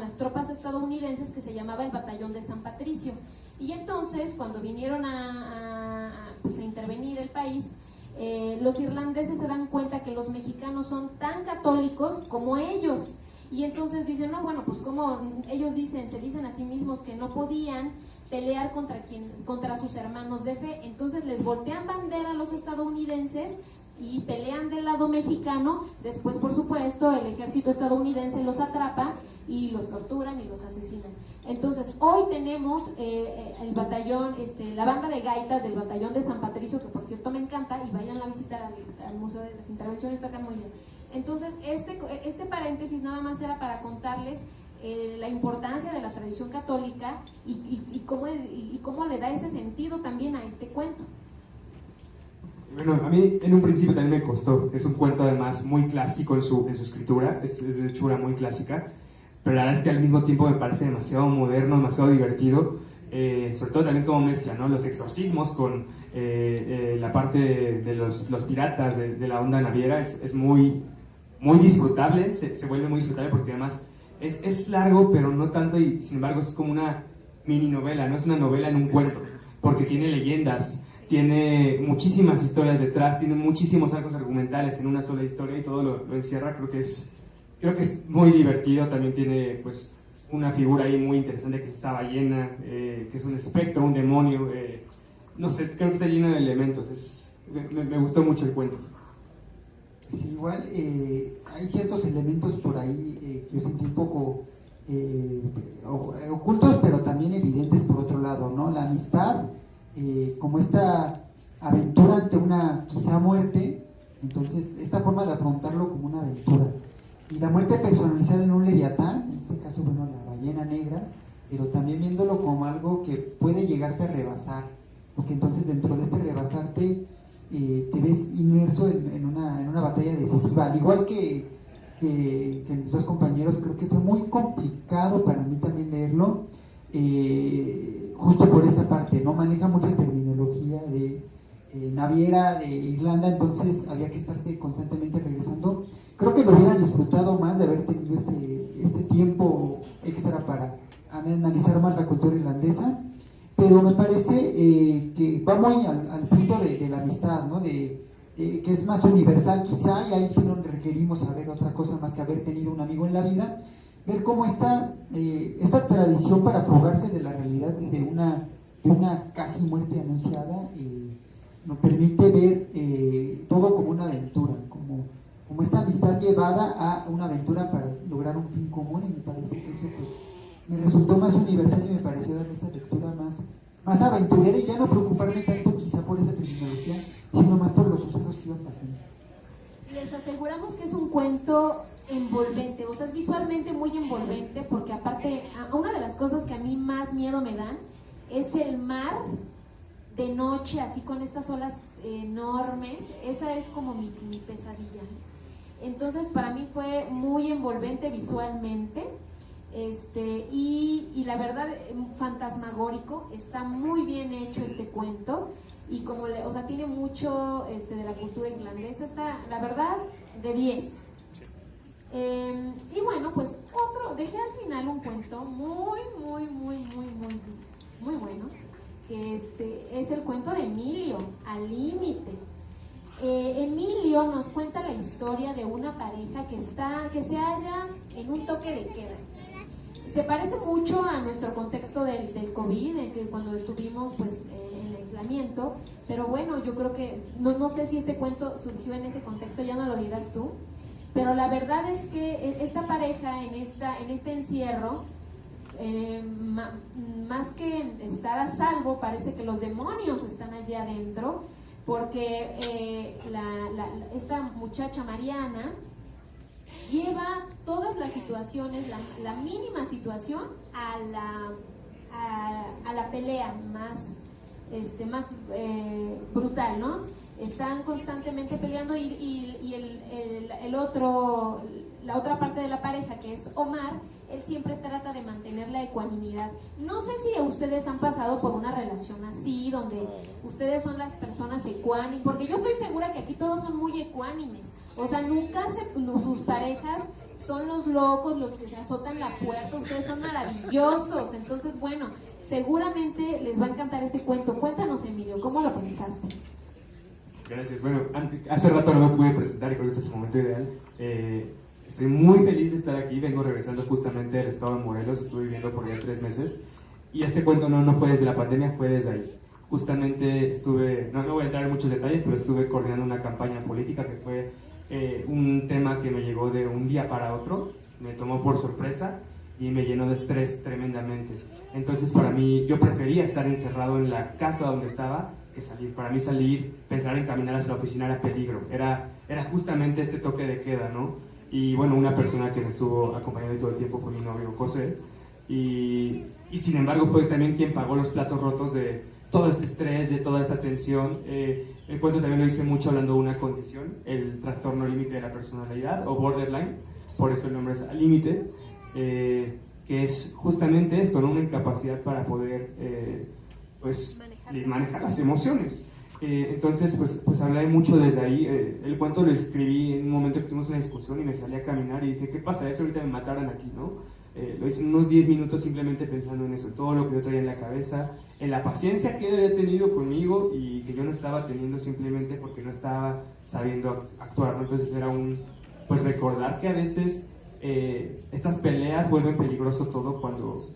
las tropas estadounidenses, que se llamaba el Batallón de San Patricio. Y entonces, cuando vinieron a intervenir el país, los irlandeses se dan cuenta que los mexicanos son tan católicos como ellos. Y entonces dicen, no, bueno, pues como ellos se dicen a sí mismos que no podían pelear contra sus hermanos de fe. Entonces les voltean bandera a los estadounidenses y pelean del lado mexicano. Después, por supuesto, el ejército estadounidense los atrapa y los torturan y los asesinan. Entonces, hoy tenemos el batallón, la banda de gaitas del batallón de San Patricio, que por cierto me encanta, y vayan a visitar al Museo de las Intervenciones, tocan muy bien. Entonces, este paréntesis nada más era para contarles la importancia de la tradición católica y cómo le da ese sentido también a este cuento. Bueno, a mí en un principio también me costó. Es un cuento además muy clásico en su escritura, es de hechura muy clásica, pero la verdad es que al mismo tiempo me parece demasiado moderno, demasiado divertido, sobre todo también como mezcla, ¿no? Los exorcismos con la parte de los piratas, de la onda naviera, es muy, muy disfrutable, se vuelve muy disfrutable porque además es largo, pero no tanto, y sin embargo es como una mini novela, no es una novela en un cuento, porque tiene leyendas, tiene muchísimas historias detrás, tiene muchísimos arcos argumentales en una sola historia y todo lo encierra. Creo que es muy divertido. También tiene pues una figura ahí muy interesante que es esta ballena, que es un espectro, un demonio, no sé, creo que está lleno de elementos. Me gustó mucho el cuento. Sí, igual hay ciertos elementos por ahí que yo sentí un poco ocultos, pero también evidentes por otro lado, ¿no? La amistad, como esta aventura ante una quizá muerte, entonces esta forma de afrontarlo como una aventura, y la muerte personalizada en un leviatán, en este caso, bueno, la ballena negra, pero también viéndolo como algo que puede llegarte a rebasar, porque entonces dentro de este rebasarte te ves inmerso en una batalla decisiva, al igual que mis dos compañeros. Creo que fue muy complicado para mí también leerlo, justo por esta parte, ¿no? Maneja mucha terminología de naviera de Irlanda, entonces había que estarse constantemente regresando. Creo que lo hubiera disfrutado más de haber tenido este tiempo extra para analizar más la cultura irlandesa, pero me parece que va muy al punto de la amistad, ¿no? Que es más universal quizá, y ahí sí no requerimos saber otra cosa más que haber tenido un amigo en la vida, ver cómo esta tradición para fugarse de la realidad de una casi muerte anunciada nos permite ver todo como una aventura, como esta amistad llevada a una aventura para lograr un fin común, y me parece que eso pues me resultó más universal y me pareció darle esa lectura más aventurera, y ya no preocuparme tanto quizá por esa terminología, sino más por los sucesos que iban pasando. Les aseguramos que es un cuento envolvente, o sea, es visualmente muy envolvente, porque aparte, una de las cosas que a mí más miedo me dan es el mar de noche, así con estas olas enormes. Esa es como mi pesadilla. Entonces para mí fue muy envolvente visualmente, y la verdad, fantasmagórico. Está muy bien hecho este cuento, y como o sea, tiene mucho de la cultura irlandesa. Está, la verdad, de 10. Y bueno, pues dejé al final un cuento muy bueno, que es el cuento de Emilio, Al Límite. Emilio nos cuenta la historia de una pareja que se halla en un toque de queda. Se parece mucho a nuestro contexto del COVID, en que cuando estuvimos pues en aislamiento, pero bueno, yo creo que, no sé si este cuento surgió en ese contexto, ya no lo dirás tú, pero la verdad es que esta pareja en este encierro, más que estar a salvo, parece que los demonios están allí adentro, porque esta muchacha Mariana lleva todas las situaciones, la mínima situación, a la pelea más brutal, ¿no? Están constantemente peleando, y la otra parte de la pareja, que es Omar, él siempre trata de mantener la ecuanimidad. No sé si ustedes han pasado por una relación así, donde ustedes son las personas ecuánimes, porque yo estoy segura que aquí todos son muy ecuánimes. O sea, nunca sus parejas son los locos, los que se azotan la puerta. Ustedes son maravillosos. Entonces, bueno, seguramente les va a encantar este cuento. Cuéntanos, Emilio, ¿cómo lo pensaste? Gracias. Bueno, hace rato no me pude presentar y creo que este es el momento ideal. Estoy muy feliz de estar aquí. Vengo regresando justamente del estado de Morelos. Estuve viviendo por ya 3 meses. Y este cuento no fue desde la pandemia, fue desde ahí. Justamente no voy a entrar en muchos detalles, pero estuve coordinando una campaña política que fue un tema que me llegó de un día para otro. Me tomó por sorpresa y me llenó de estrés tremendamente. Entonces para mí, yo prefería estar encerrado en la casa donde estaba que salir. Para mí salir, pensar en caminar hacia la oficina era peligro. Era justamente este toque de queda, ¿no? y bueno, una persona que me estuvo acompañando todo el tiempo fue mi novio José, y sin embargo fue también quien pagó los platos rotos de todo este estrés, de toda esta tensión. El cuento también lo hice mucho hablando de una condición, el trastorno límite de la personalidad o borderline, por eso el nombre es Al Límite, que es justamente esto, ¿no? Una incapacidad para poder pues manejar las emociones. Entonces pues hablé mucho desde ahí. El cuento lo escribí en un momento que tuvimos una discusión y me salí a caminar y dije, ¿qué pasa? Eso ahorita me mataran aquí, ¿no? Lo hice en unos 10 minutos simplemente pensando en eso, todo lo que yo traía en la cabeza, en la paciencia que él había tenido conmigo y que yo no estaba teniendo simplemente porque no estaba sabiendo actuar, ¿no? Entonces era pues recordar que a veces estas peleas vuelven peligroso todo cuando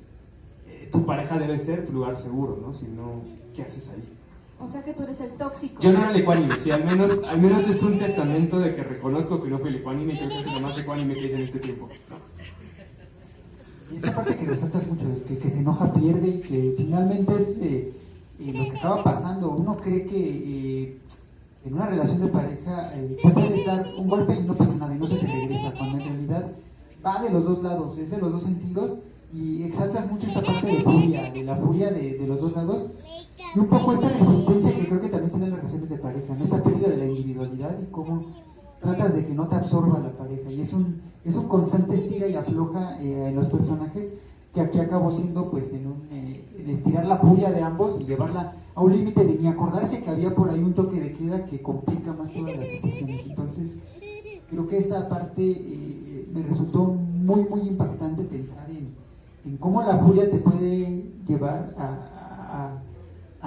tu pareja debe ser tu lugar seguro, ¿no? Si no, ¿qué haces ahí? O sea que tú eres el tóxico. Yo no era el ecuánime, sí, al menos es un testamento de que reconozco que no fui el ecuánime y creo que es lo más ecuánime que hice en este tiempo, ¿no? Y esta parte que resaltas mucho, de que se enoja, pierde, y que finalmente es lo que acaba pasando. Uno cree que en una relación de pareja tú puedes dar un golpe y no pasa nada, y no se te regresa, cuando en realidad va de los dos lados, es de los dos sentidos, y exaltas mucho esta parte de furia, de la furia de los dos lados, y un poco esta resistencia que creo que también se da en las relaciones de pareja, ¿no? Esta pérdida de la individualidad y cómo tratas de que no te absorba la pareja, y es un constante estira y afloja en los personajes, que aquí acabó siendo pues en estirar la furia de ambos y llevarla a un límite de ni acordarse que había por ahí un toque de queda que complica más todas las situaciones. Entonces creo que esta parte me resultó muy muy impactante, pensar en cómo la furia te puede llevar a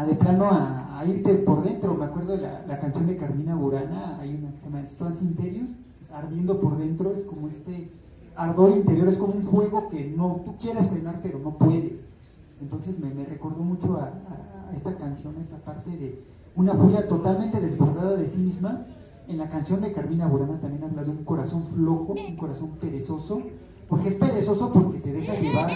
de plano a irte por dentro. Me acuerdo de la canción de Carmina Burana, hay una que se llama Spans Interius, ardiendo por dentro, es como este ardor interior, es como un fuego que no, tú quieres frenar pero no puedes. Entonces me recordó mucho a esta canción, a esta parte de una furia totalmente desbordada de sí misma. En la canción de Carmina Burana también habla de un corazón flojo, un corazón perezoso, porque es perezoso porque se deja llevar,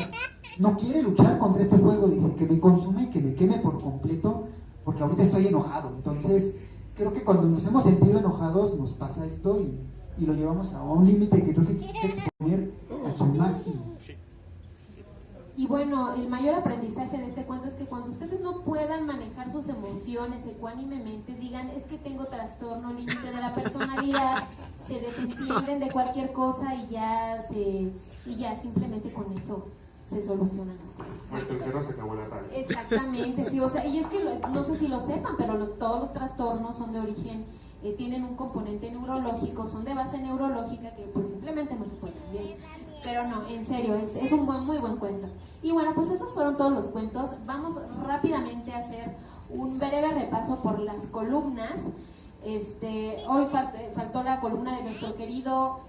no quiere luchar contra este fuego, dice que me consume, que me queme por completo, porque ahorita estoy enojado. Entonces creo que cuando nos hemos sentido enojados nos pasa esto y lo llevamos a un límite que tú te quisiste exponer a su máximo. Y bueno, el mayor aprendizaje de este cuento es que cuando ustedes no puedan manejar sus emociones ecuánimemente, digan, es que tengo trastorno límite de la personalidad, se desentienden de cualquier cosa y ya simplemente con eso se solucionan las cosas. Muerto el perro, se acabó la radio. Exactamente, sí, o sea, y es que no sé si lo sepan, pero todos los trastornos son de origen, tienen un componente neurológico, son de base neurológica que pues simplemente no se pueden bien. Pero no, en serio, es un muy buen cuento. Y bueno, pues esos fueron todos los cuentos. Vamos rápidamente a hacer un breve repaso por las columnas. Hoy faltó la columna de nuestro querido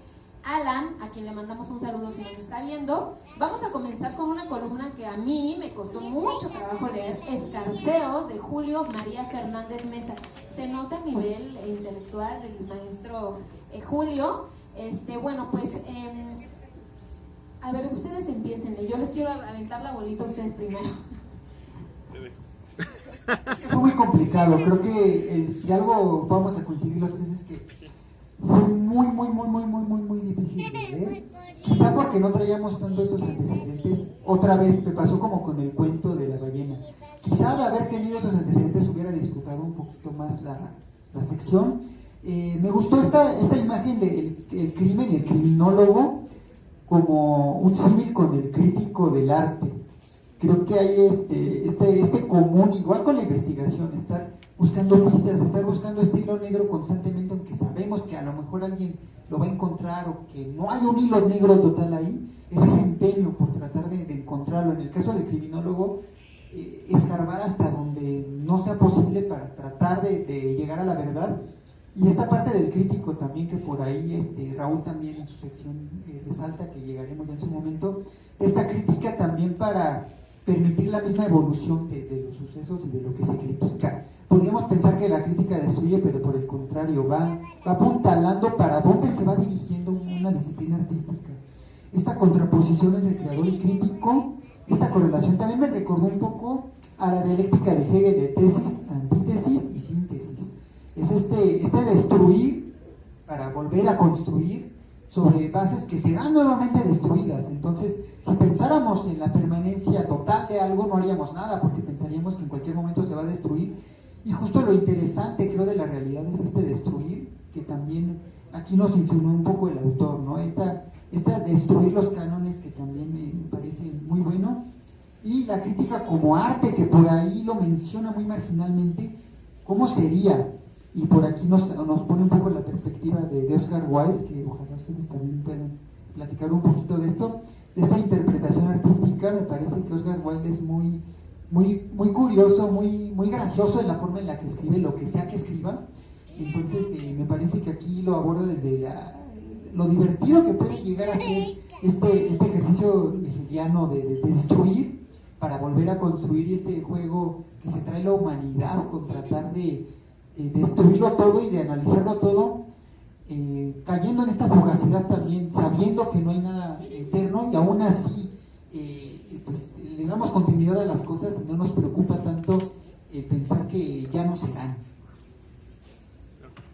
Alan, a quien le mandamos un saludo si nos está viendo. Vamos a comenzar con una columna que a mí me costó mucho trabajo leer, Escarceos, de Julio María Fernández Mesa. Se nota el nivel intelectual del maestro Julio. Bueno, pues a ver, ustedes empiecen. Yo les quiero aventar la bolita a ustedes primero. Fue muy complicado. Creo que si algo vamos a coincidir los tres es que fue muy difícil de leer. Quizá porque no traíamos tanto estos antecedentes. Otra vez me pasó como con el cuento de la ballena. Quizá de haber tenido esos antecedentes hubiera disfrutado un poquito más la sección. Me gustó esta imagen del crimen y el criminólogo como un símil con el crítico del arte. Creo que hay este común, igual con la investigación, estar buscando pistas, estar buscando estilo negro constantemente, aunque sabemos que a lo mejor alguien lo va a encontrar o que no hay un hilo negro total ahí, es ese empeño por tratar de encontrarlo. En el caso del criminólogo, escarbar hasta donde no sea posible para tratar de llegar a la verdad. Y esta parte del crítico también, que por ahí Raúl también en su sección resalta, que llegaremos ya en su momento, esta crítica también para permitir la misma evolución de los sucesos y de lo que se critica. Podríamos pensar que la crítica destruye, pero por el contrario, va apuntalando para dónde se va dirigiendo una disciplina artística. Esta contraposición entre creador y crítico, esta correlación también me recordó un poco a la dialéctica de Hegel de tesis, antítesis y síntesis. Es este destruir para volver a construir, sobre bases que serán nuevamente destruidas. Entonces, si pensáramos en la permanencia total de algo, no haríamos nada, porque pensaríamos que en cualquier momento se va a destruir. Y justo lo interesante, creo, de la realidad es este destruir, que también aquí nos insinuó un poco el autor, ¿no? Esta destruir los cánones, que también me parece muy bueno. Y la crítica como arte, que por ahí lo menciona muy marginalmente, ¿cómo sería? Y por aquí nos pone un poco la perspectiva de Oscar Wilde, que ojalá ustedes también puedan platicar un poquito de esto, de esta interpretación artística. Me parece que Oscar Wilde es muy curioso, muy gracioso en la forma en la que escribe lo que sea que escriba. Entonces me parece que aquí lo aborda desde lo divertido que puede llegar a ser este ejercicio hegeliano de destruir para volver a construir, este juego que se trae la humanidad con tratar de destruirlo todo y de analizarlo todo, cayendo en esta fugacidad también, sabiendo que no hay nada eterno, y aún así pues le damos continuidad a las cosas y no nos preocupa tanto pensar que ya no serán.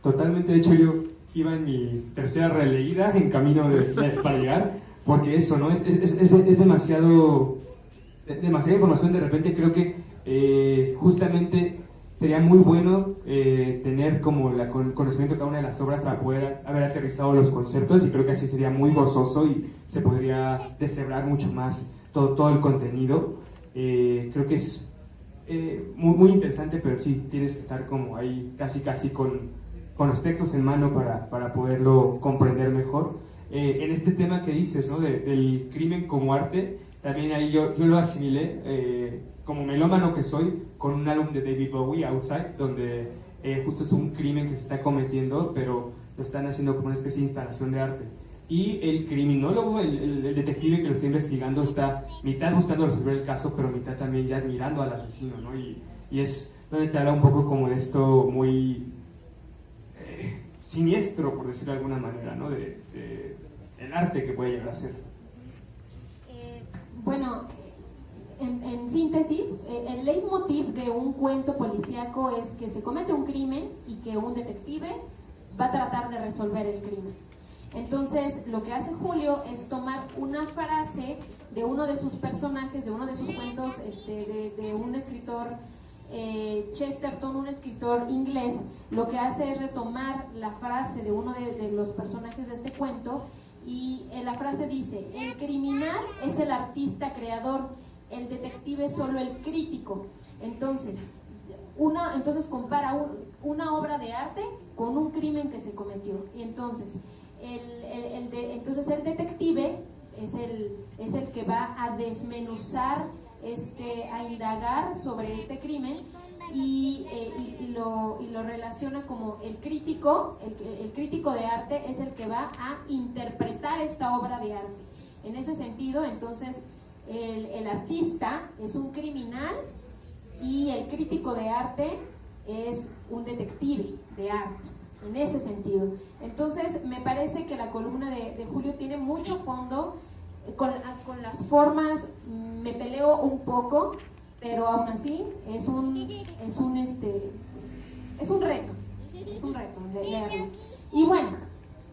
Totalmente, de hecho yo iba en mi tercera releída en camino para llegar, porque eso, ¿no? Es demasiada información. De repente creo que justamente sería muy bueno tener como el conocimiento de cada una de las obras para poder haber aterrizado los conceptos, y creo que así sería muy gozoso y se podría deshebrar mucho más todo el contenido. Creo que es muy interesante, pero sí, tienes que estar como ahí casi con los textos en mano para poderlo comprender mejor. En este tema que dices, ¿no? Del crimen como arte, también ahí yo lo asimilé como melómano que soy, con un álbum de David Bowie, Outside, donde justo es un crimen que se está cometiendo, pero lo están haciendo como una especie de instalación de arte. Y el criminólogo, el detective que lo está investigando, está mitad buscando resolver el caso, pero mitad también ya admirando al asesino, ¿no? Y es donde te habla un poco como de esto muy siniestro, por decirlo de alguna manera, ¿no? De el arte que puede llegar a ser. Bueno, en síntesis, el leitmotiv de un cuento policíaco es que se comete un crimen y que un detective va a tratar de resolver el crimen. Entonces, lo que hace Julio es tomar una frase de uno de sus personajes, de uno de sus cuentos, de un escritor, Chesterton, un escritor inglés. Lo que hace es retomar la frase de uno de los personajes de este cuento, y la frase dice: el criminal es el artista creador, el detective es solo el crítico. Entonces compara una obra de arte con un crimen que se cometió. Y entonces el detective es el que va a desmenuzar, a indagar sobre este crimen, y lo relaciona como el crítico. El crítico de arte es el que va a interpretar esta obra de arte. En ese sentido, entonces, el artista es un criminal y el crítico de arte es un detective de arte, en ese sentido. Entonces, me parece que la columna de Julio tiene mucho fondo. Con las formas me peleo un poco, pero aún así es un reto leerlo. Y bueno,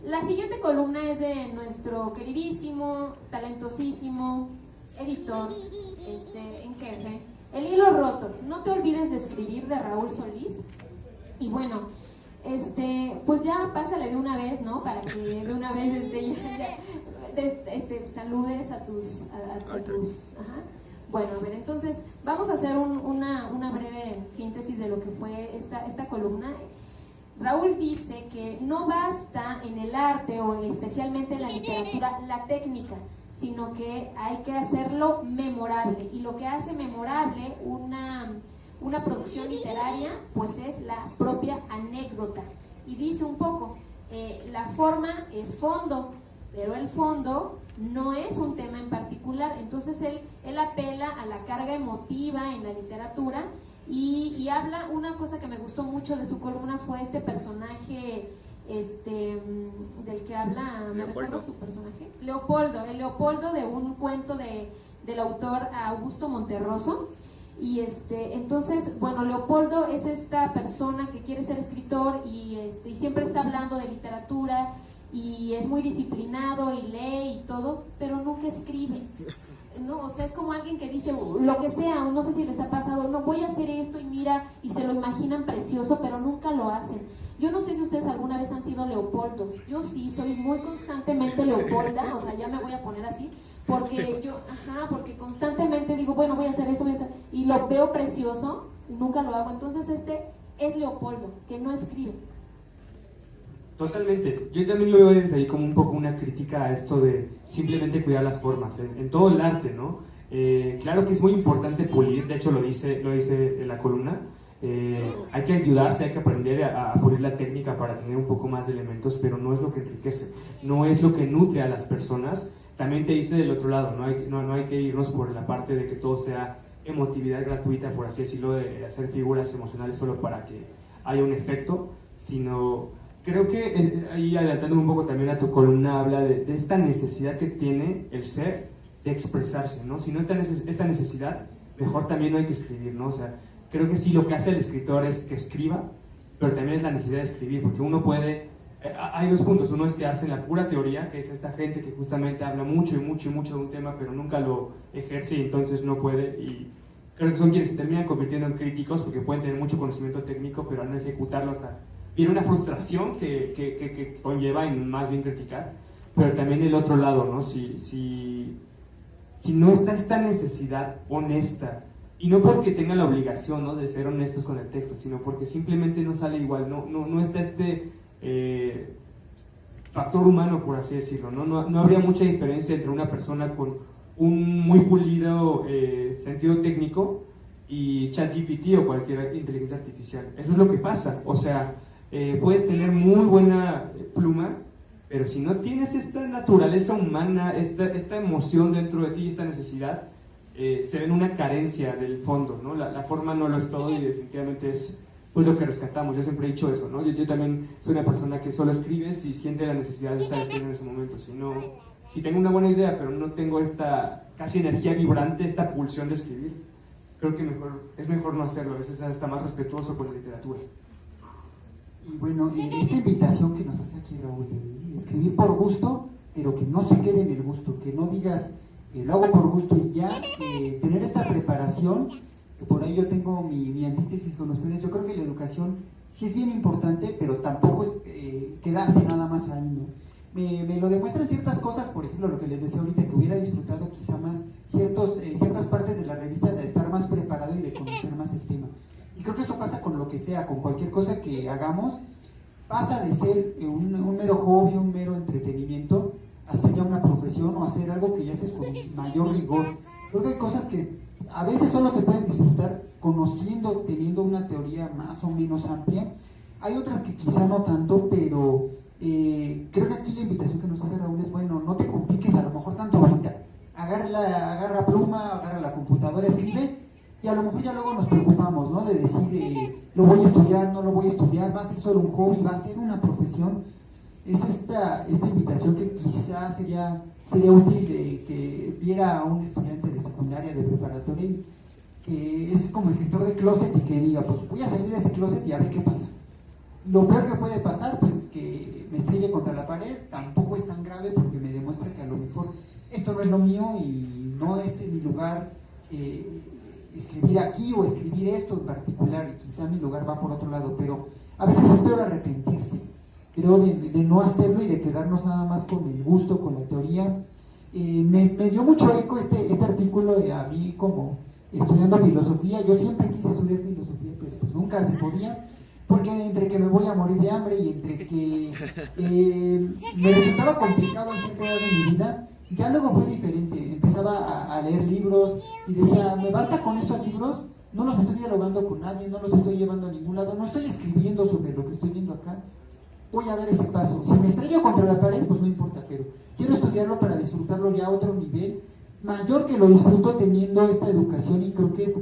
la siguiente columna es de nuestro queridísimo, talentosísimo editor en jefe, El hilo roto, no te olvides de escribir, de Raúl Solís. Y bueno, pues ya pásale de una vez, ¿no? Para que de una vez saludes a tus ajá. Bueno, a ver, entonces vamos a hacer una breve síntesis de lo que fue esta columna. Raúl dice que no basta en el arte, o especialmente en la literatura, la técnica, sino que hay que hacerlo memorable. Y lo que hace memorable una producción literaria, pues es la propia anécdota. Y dice un poco, la forma es fondo, pero el fondo no es un tema en particular. Entonces él apela a la carga emotiva en la literatura, y habla. Una cosa que me gustó mucho de su columna fue este personaje del que habla, ¿me recuerdas tu personaje? Leopoldo, el Leopoldo de un cuento del autor Augusto Monterroso. Y entonces, bueno, Leopoldo es esta persona que quiere ser escritor y siempre está hablando de literatura, y es muy disciplinado y lee y todo, pero nunca escribe, ¿no? O sea, es como alguien que dice lo que sea, no sé si les ha pasado, no, voy a hacer esto y mira, y se lo imaginan precioso, pero nunca lo hacen. Yo no sé si ustedes alguna vez han sido Leopoldos, yo sí, soy muy constantemente Leopolda, o sea, ya me voy a poner así, porque porque constantemente digo, bueno, voy a hacer esto, y lo veo precioso, y nunca lo hago. Entonces es Leopoldo, que no escribe. Totalmente. Yo también lo veo desde ahí como un poco una crítica a esto de simplemente cuidar las formas, en todo el arte, ¿no? Claro que es muy importante pulir, de hecho lo dice en la columna, hay que ayudarse, hay que aprender a pulir la técnica para tener un poco más de elementos, pero no es lo que enriquece, no es lo que nutre a las personas. También te dice del otro lado, no hay que irnos por la parte de que todo sea emotividad gratuita, por así decirlo, de hacer figuras emocionales solo para que haya un efecto, sino creo que ahí adelantándome un poco también a tu columna, habla de esta necesidad que tiene el ser de expresarse, ¿no? Si no está esta necesidad, mejor también no hay que escribir, ¿no? O sea, creo que sí, lo que hace el escritor es que escriba, pero también es la necesidad de escribir, porque uno puede... hay dos puntos, uno es que hacen la pura teoría, que es esta gente que justamente habla mucho y mucho y mucho de un tema, pero nunca lo ejerce y entonces no puede, y creo que son quienes se terminan convirtiendo en críticos, porque pueden tener mucho conocimiento técnico, pero al no ejecutarlo hasta... viene una frustración que conlleva en más bien criticar, pero también el otro lado, ¿no? Si no está esta necesidad honesta, y no porque tengan la obligación, ¿no?, de ser honestos con el texto, sino porque simplemente no sale igual, no está este factor humano, por así decirlo, no habría mucha diferencia entre una persona con un muy pulido sentido técnico y ChatGPT o cualquier inteligencia artificial. Eso es lo que pasa, o sea, puedes tener muy buena pluma, pero si no tienes esta naturaleza humana, esta emoción dentro de ti, esta necesidad, se ve en una carencia del fondo, ¿no? La forma no lo es todo y definitivamente es pues lo que rescatamos. Yo siempre he dicho eso, ¿no? Yo también soy una persona que solo escribe si siente la necesidad de estar escribiendo en ese momento. Si tengo una buena idea, pero no tengo esta casi energía vibrante, esta pulsión de escribir, creo que es mejor no hacerlo. A veces está más respetuoso con la literatura. Y bueno, esta invitación que nos hace aquí Raúl, de escribir por gusto, pero que no se quede en el gusto, que no digas lo hago por gusto y ya, tener esta preparación, que por ahí yo tengo mi antítesis con ustedes. Yo creo que la educación sí es bien importante, pero tampoco es quedarse nada más ahí, ¿no? Me lo demuestran ciertas cosas, por ejemplo, lo que les decía ahorita, que hubiera disfrutado quizá más ciertas partes de la revista, de estar más preparado y de conocer más el tema. Y creo que eso pasa con lo que sea, con cualquier cosa que hagamos, pasa de ser un mero hobby, un mero entretenimiento, a hacer ya una profesión o hacer algo que ya haces con mayor rigor. Creo que hay cosas que a veces solo se pueden disfrutar conociendo, teniendo una teoría más o menos amplia. Hay otras que quizá no tanto, pero creo que aquí la invitación que nos hace Raúl es, bueno, no te compliques a lo mejor tanto ahorita. Agarra pluma, agarra la computadora, escribe, y a lo mejor ya luego nos preocupamos, ¿no? De decir, lo voy a estudiar, no lo voy a estudiar, va a ser solo un hobby, va a ser una profesión. Es esta invitación que quizás sería útil de que viera a un estudiante de secundaria, de preparatoria, que es como escritor de closet y que diga, pues voy a salir de ese closet y a ver qué pasa. Lo peor que puede pasar, pues que me estrelle contra la pared, tampoco es tan grave porque me demuestra que a lo mejor esto no es lo mío y no es mi lugar escribir aquí o escribir esto en particular, y quizá mi lugar va por otro lado, pero a veces es peor arrepentirse. Creo de no hacerlo y de quedarnos nada más con el gusto, con la teoría. Me dio mucho eco este artículo a mí como estudiando filosofía. Yo siempre quise estudiar filosofía, pero pues nunca se podía, porque entre que me voy a morir de hambre y entre que me resultaba complicado en cierta edad de mi vida, ya luego fue diferente. Empezaba a leer libros y decía, me basta con esos libros, no los estoy dialogando con nadie, no los estoy llevando a ningún lado, no estoy escribiendo sobre lo que estoy viendo acá. Voy a dar ese paso. Si me estrello contra la pared, pues no importa, pero quiero estudiarlo para disfrutarlo ya a otro nivel, mayor que lo disfruto teniendo esta educación. Y creo que es,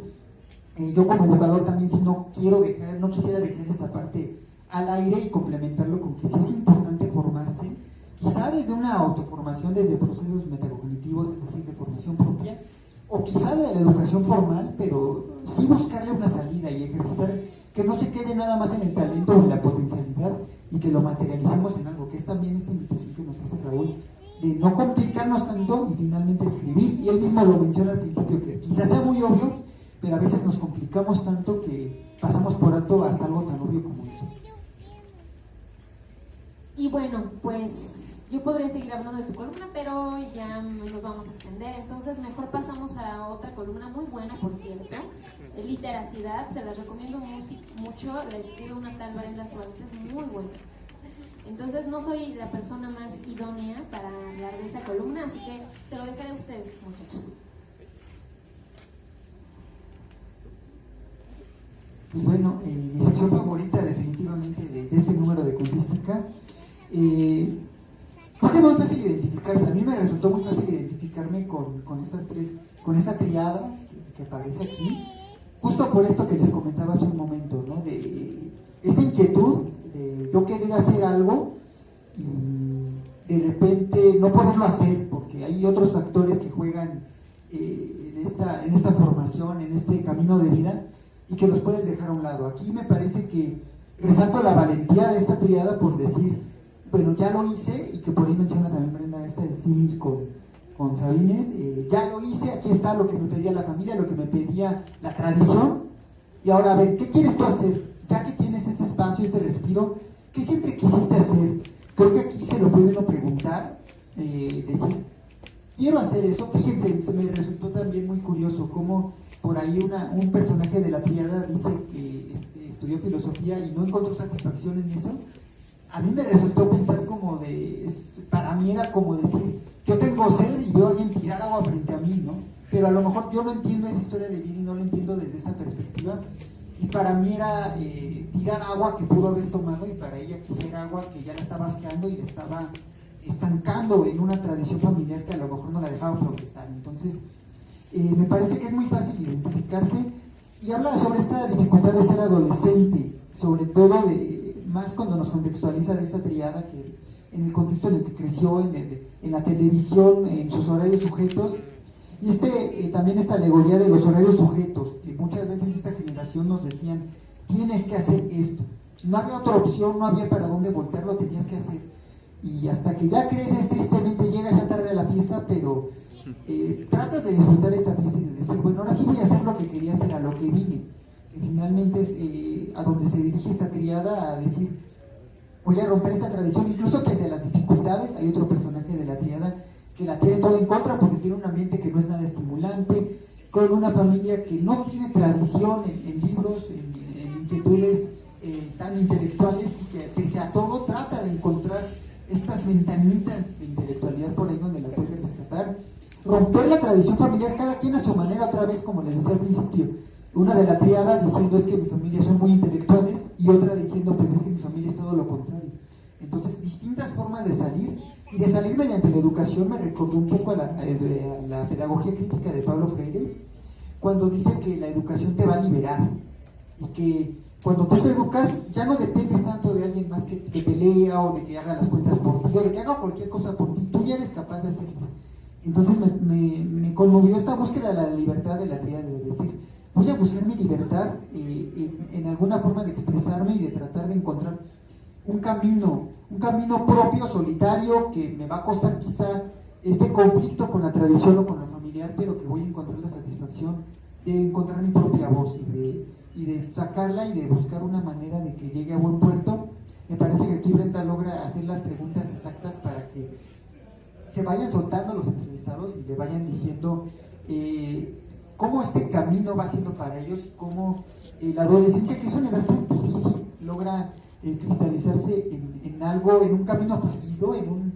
yo como educador también, si no quisiera dejar esta parte al aire y complementarlo con que sí es importante formarse, quizá desde una autoformación, desde procesos metacognitivos, es decir, de formación propia, o quizá de la educación formal, pero sí buscarle una salida y ejercitar, que no se quede nada más en el talento o en la potencialidad, y que lo materialicemos en algo, que es también esta invitación que nos hace Raúl, de no complicarnos tanto y finalmente escribir. Y él mismo lo menciona al principio, que quizás sea muy obvio, pero a veces nos complicamos tanto que pasamos por alto hasta algo tan obvio como eso. Y bueno, pues yo podría seguir hablando de tu columna, pero ya nos vamos a extender, entonces mejor pasamos a otra columna muy buena, por cierto, Literacidad, se las recomiendo mucho, la escribe una tal Brenda Suárez, es muy buena. Entonces no soy la persona más idónea para hablar de esa columna, así que se lo dejaré a ustedes, muchachos. Pues bueno, mi sección favorita definitivamente de este número de Cuentística, creo que es muy fácil identificarse. A mí me resultó muy fácil identificarme con esta triada que aparece aquí, justo por esto que les comentaba hace un momento, ¿no? De esta inquietud de yo querer hacer algo y de repente no poderlo hacer porque hay otros factores que juegan en esta formación, en este camino de vida, y que los puedes dejar a un lado. Aquí me parece que resalto la valentía de esta triada por decir, bueno, ya lo hice, y que por ahí menciona también Brenda este símil con Sabines, ya lo hice, aquí está lo que me pedía la familia, lo que me pedía la tradición, y ahora a ver, ¿qué quieres tú hacer? Ya que tienes este espacio, este respiro, ¿qué siempre quisiste hacer? Creo que aquí se lo puede uno preguntar, decir, quiero hacer eso. Fíjense, me resultó también muy curioso cómo por ahí un personaje de la triada dice que estudió filosofía y no encontró satisfacción en eso. A mí me resultó pensar como para mí era como decir, yo tengo sed y veo a alguien tirar agua frente a mí, ¿no? Pero a lo mejor yo no entiendo esa historia de vida y no la entiendo desde esa perspectiva, y para mí era tirar agua que pudo haber tomado, y para ella quisiera agua que ya la estaba asqueando y la estaba estancando en una tradición familiar que a lo mejor no la dejaba progresar. Entonces me parece que es muy fácil identificarse, y habla sobre esta dificultad de ser adolescente, sobre todo más cuando nos contextualiza de esta triada, que en el contexto en el que creció, en la televisión, en sus horarios sujetos, y también esta alegoría de los horarios sujetos, que muchas veces esta generación nos decían, tienes que hacer esto, no había otra opción, no había para dónde voltearlo, tenías que hacer, y hasta que ya creces, tristemente llegas ya tarde a la fiesta, pero tratas de disfrutar esta fiesta y de decir, bueno, ahora sí voy a hacer lo que quería hacer, a lo que vine, que finalmente es a donde se dirige esta triada, a decir, voy a romper esta tradición, incluso pese a las dificultades. Hay otro personaje de la triada que la tiene todo en contra porque tiene un ambiente que no es nada estimulante, con una familia que no tiene tradición en libros, en inquietudes tan intelectuales, y que pese a todo trata de encontrar estas ventanitas de intelectualidad por ahí donde la puede rescatar. Romper la tradición familiar, cada quien a su manera, otra vez como les decía al principio, una de la triada diciendo es que mi familia son muy intelectuales, y otra diciendo pues es que mi familia es todo lo contrario. Entonces, distintas formas de salir, y de salir mediante la educación. Me recordó un poco a la pedagogía crítica de Pablo Freire, cuando dice que la educación te va a liberar, y que cuando tú te educas ya no dependes tanto de alguien más que te lea, o de que haga las cuentas por ti, o de que haga cualquier cosa por ti, tú ya eres capaz de hacerlo. Entonces me conmovió esta búsqueda de la libertad de la triada, de decir, voy a buscar mi libertad en alguna forma de expresarme y de tratar de encontrar un camino propio, solitario, que me va a costar quizá este conflicto con la tradición o con la familiar, pero que voy a encontrar la satisfacción de encontrar mi propia voz y de sacarla, y de buscar una manera de que llegue a buen puerto. Me parece que aquí Brenda logra hacer las preguntas exactas para que se vayan soltando los entrevistados y le vayan diciendo cómo este camino va siendo para ellos, cómo la adolescencia, que es una edad tan difícil, logra cristalizarse en algo, en un camino fallido, en un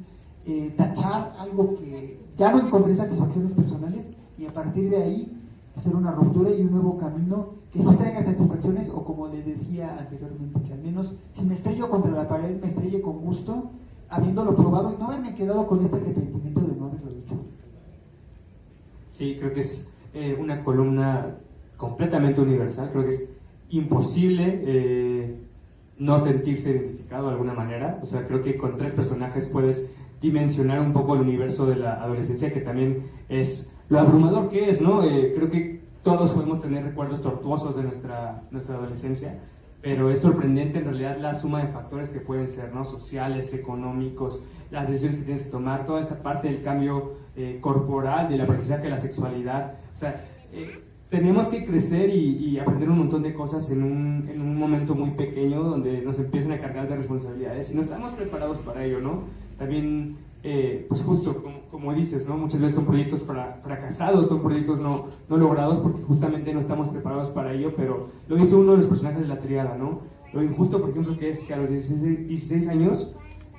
tachar algo que ya no encontré satisfacciones personales, y a partir de ahí hacer una ruptura y un nuevo camino que sí traiga satisfacciones, o como les decía anteriormente, que al menos si me estrello contra la pared, me estrelle con gusto, habiéndolo probado, y no haberme quedado con ese arrepentimiento de no haberlo hecho. Sí, creo que es una columna completamente universal. Creo que es imposible no sentirse identificado de alguna manera. O sea, creo que con 3 personajes puedes dimensionar un poco el universo de la adolescencia, que también es lo abrumador que es, ¿no? Creo que todos podemos tener recuerdos tortuosos de nuestra adolescencia, pero es sorprendente en realidad la suma de factores que pueden ser, ¿no? Sociales, económicos, las decisiones que tienes que tomar, toda esa parte del cambio corporal, del aprendizaje de la sexualidad. O sea, tenemos que crecer y aprender un montón de cosas en un momento muy pequeño donde nos empiezan a cargar de responsabilidades y no estamos preparados para ello, ¿no? También, pues justo como dices, ¿no? Muchas veces son proyectos fracasados, son proyectos no logrados porque justamente no estamos preparados para ello, pero lo hizo uno de los personajes de la triada, ¿no? Lo injusto, por ejemplo, que es que a los 16 años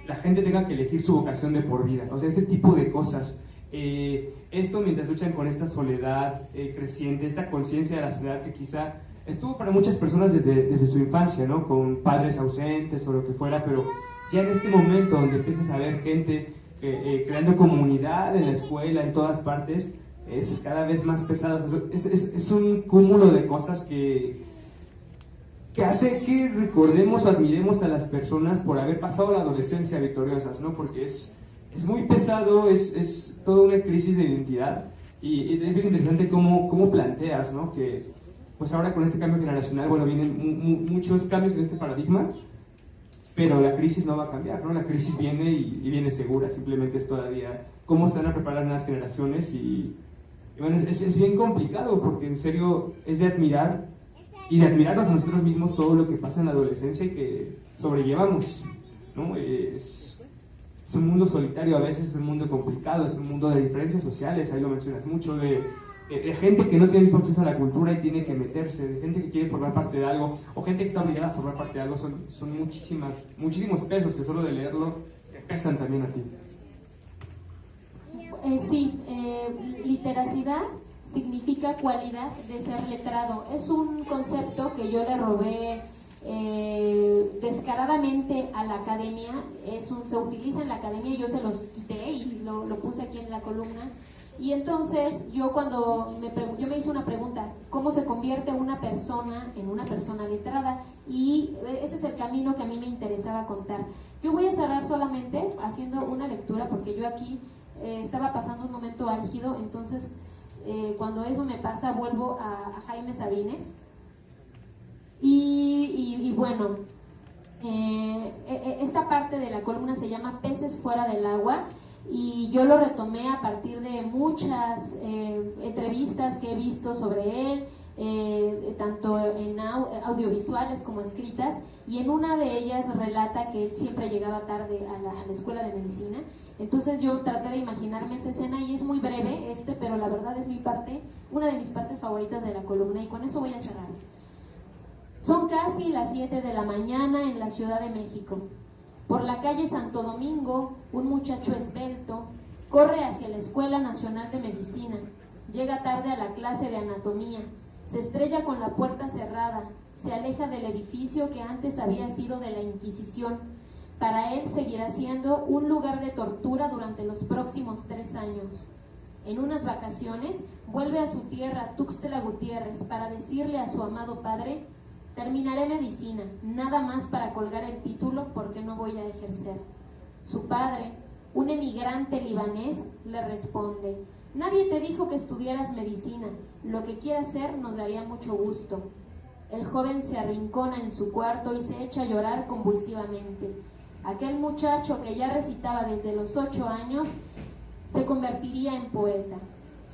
la gente tenga que elegir su vocación de por vida, o sea, este tipo de cosas. Esto mientras luchan con esta soledad creciente, esta conciencia de la soledad que quizá estuvo para muchas personas desde su infancia, ¿no? Con padres ausentes o lo que fuera, pero ya en este momento donde empiezas a ver gente creando comunidad en la escuela, en todas partes, es cada vez más pesado. Es un cúmulo de cosas que hace que recordemos o admiremos a las personas por haber pasado la adolescencia victoriosas, ¿no? Porque es muy pesado, es toda una crisis de identidad y es bien interesante cómo planteas, ¿no? Que pues ahora con este cambio generacional, bueno, vienen muchos cambios en este paradigma, pero la crisis no va a cambiar, ¿no? La crisis viene y viene segura, simplemente es todavía cómo se van a preparar las generaciones y bueno, es bien complicado porque en serio es de admirar y de admirarnos a nosotros mismos todo lo que pasa en la adolescencia y que sobrellevamos, ¿no? Es un mundo solitario a veces, es un mundo complicado, es un mundo de diferencias sociales, ahí lo mencionas mucho, de gente que no tiene acceso a la cultura y tiene que meterse, de gente que quiere formar parte de algo, o gente que está obligada a formar parte de algo, son muchísimos pesos que solo de leerlo te pesan también a ti. Sí, literacidad significa cualidad de ser letrado. Es un concepto que yo le robé descaradamente a la academia, se utiliza en la academia y yo se los quité y lo puse aquí en la columna. Y entonces yo me hice una pregunta: ¿cómo se convierte una persona en una persona letrada? Y ese es el camino que a mí me interesaba contar. Yo voy a cerrar solamente haciendo una lectura porque yo aquí estaba pasando un momento álgido, entonces cuando eso me pasa vuelvo a Jaime Sabines y bueno, esta parte de la columna se llama Peces fuera del agua y yo lo retomé a partir de muchas entrevistas que he visto sobre él, tanto en audiovisuales como escritas, y en una de ellas relata que él siempre llegaba tarde a la escuela de medicina. Entonces yo traté de imaginarme esa escena y es muy breve pero la verdad es una de mis partes favoritas de la columna y con eso voy a cerrar. Son casi las 7 de la mañana en la Ciudad de México. Por la calle Santo Domingo, un muchacho esbelto corre hacia la Escuela Nacional de Medicina. Llega tarde a la clase de anatomía. Se estrella con la puerta cerrada. Se aleja del edificio que antes había sido de la Inquisición. Para él seguirá siendo un lugar de tortura durante los próximos 3 años. En unas vacaciones, vuelve a su tierra, Tuxtla Gutiérrez, para decirle a su amado padre: terminaré medicina, nada más para colgar el título porque no voy a ejercer. Su padre, un emigrante libanés, le responde: nadie te dijo que estudiaras medicina, lo que quieras hacer nos daría mucho gusto. El joven se arrincona en su cuarto y se echa a llorar convulsivamente. Aquel muchacho que ya recitaba desde los 8 años se convertiría en poeta.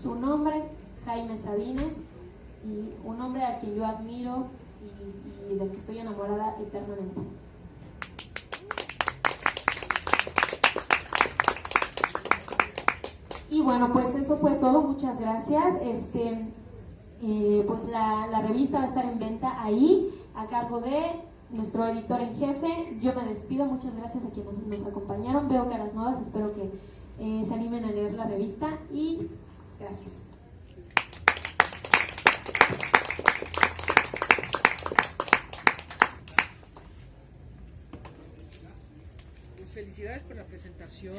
Su nombre, Jaime Sabines, y un hombre al que yo admiro y del que estoy enamorada eternamente. Y bueno, pues eso fue todo, muchas gracias. Pues la revista va a estar en venta ahí, a cargo de nuestro editor en jefe. Yo me despido, muchas gracias a quienes nos acompañaron, veo caras nuevas, espero que se animen a leer la revista y gracias. Felicidades por la presentación.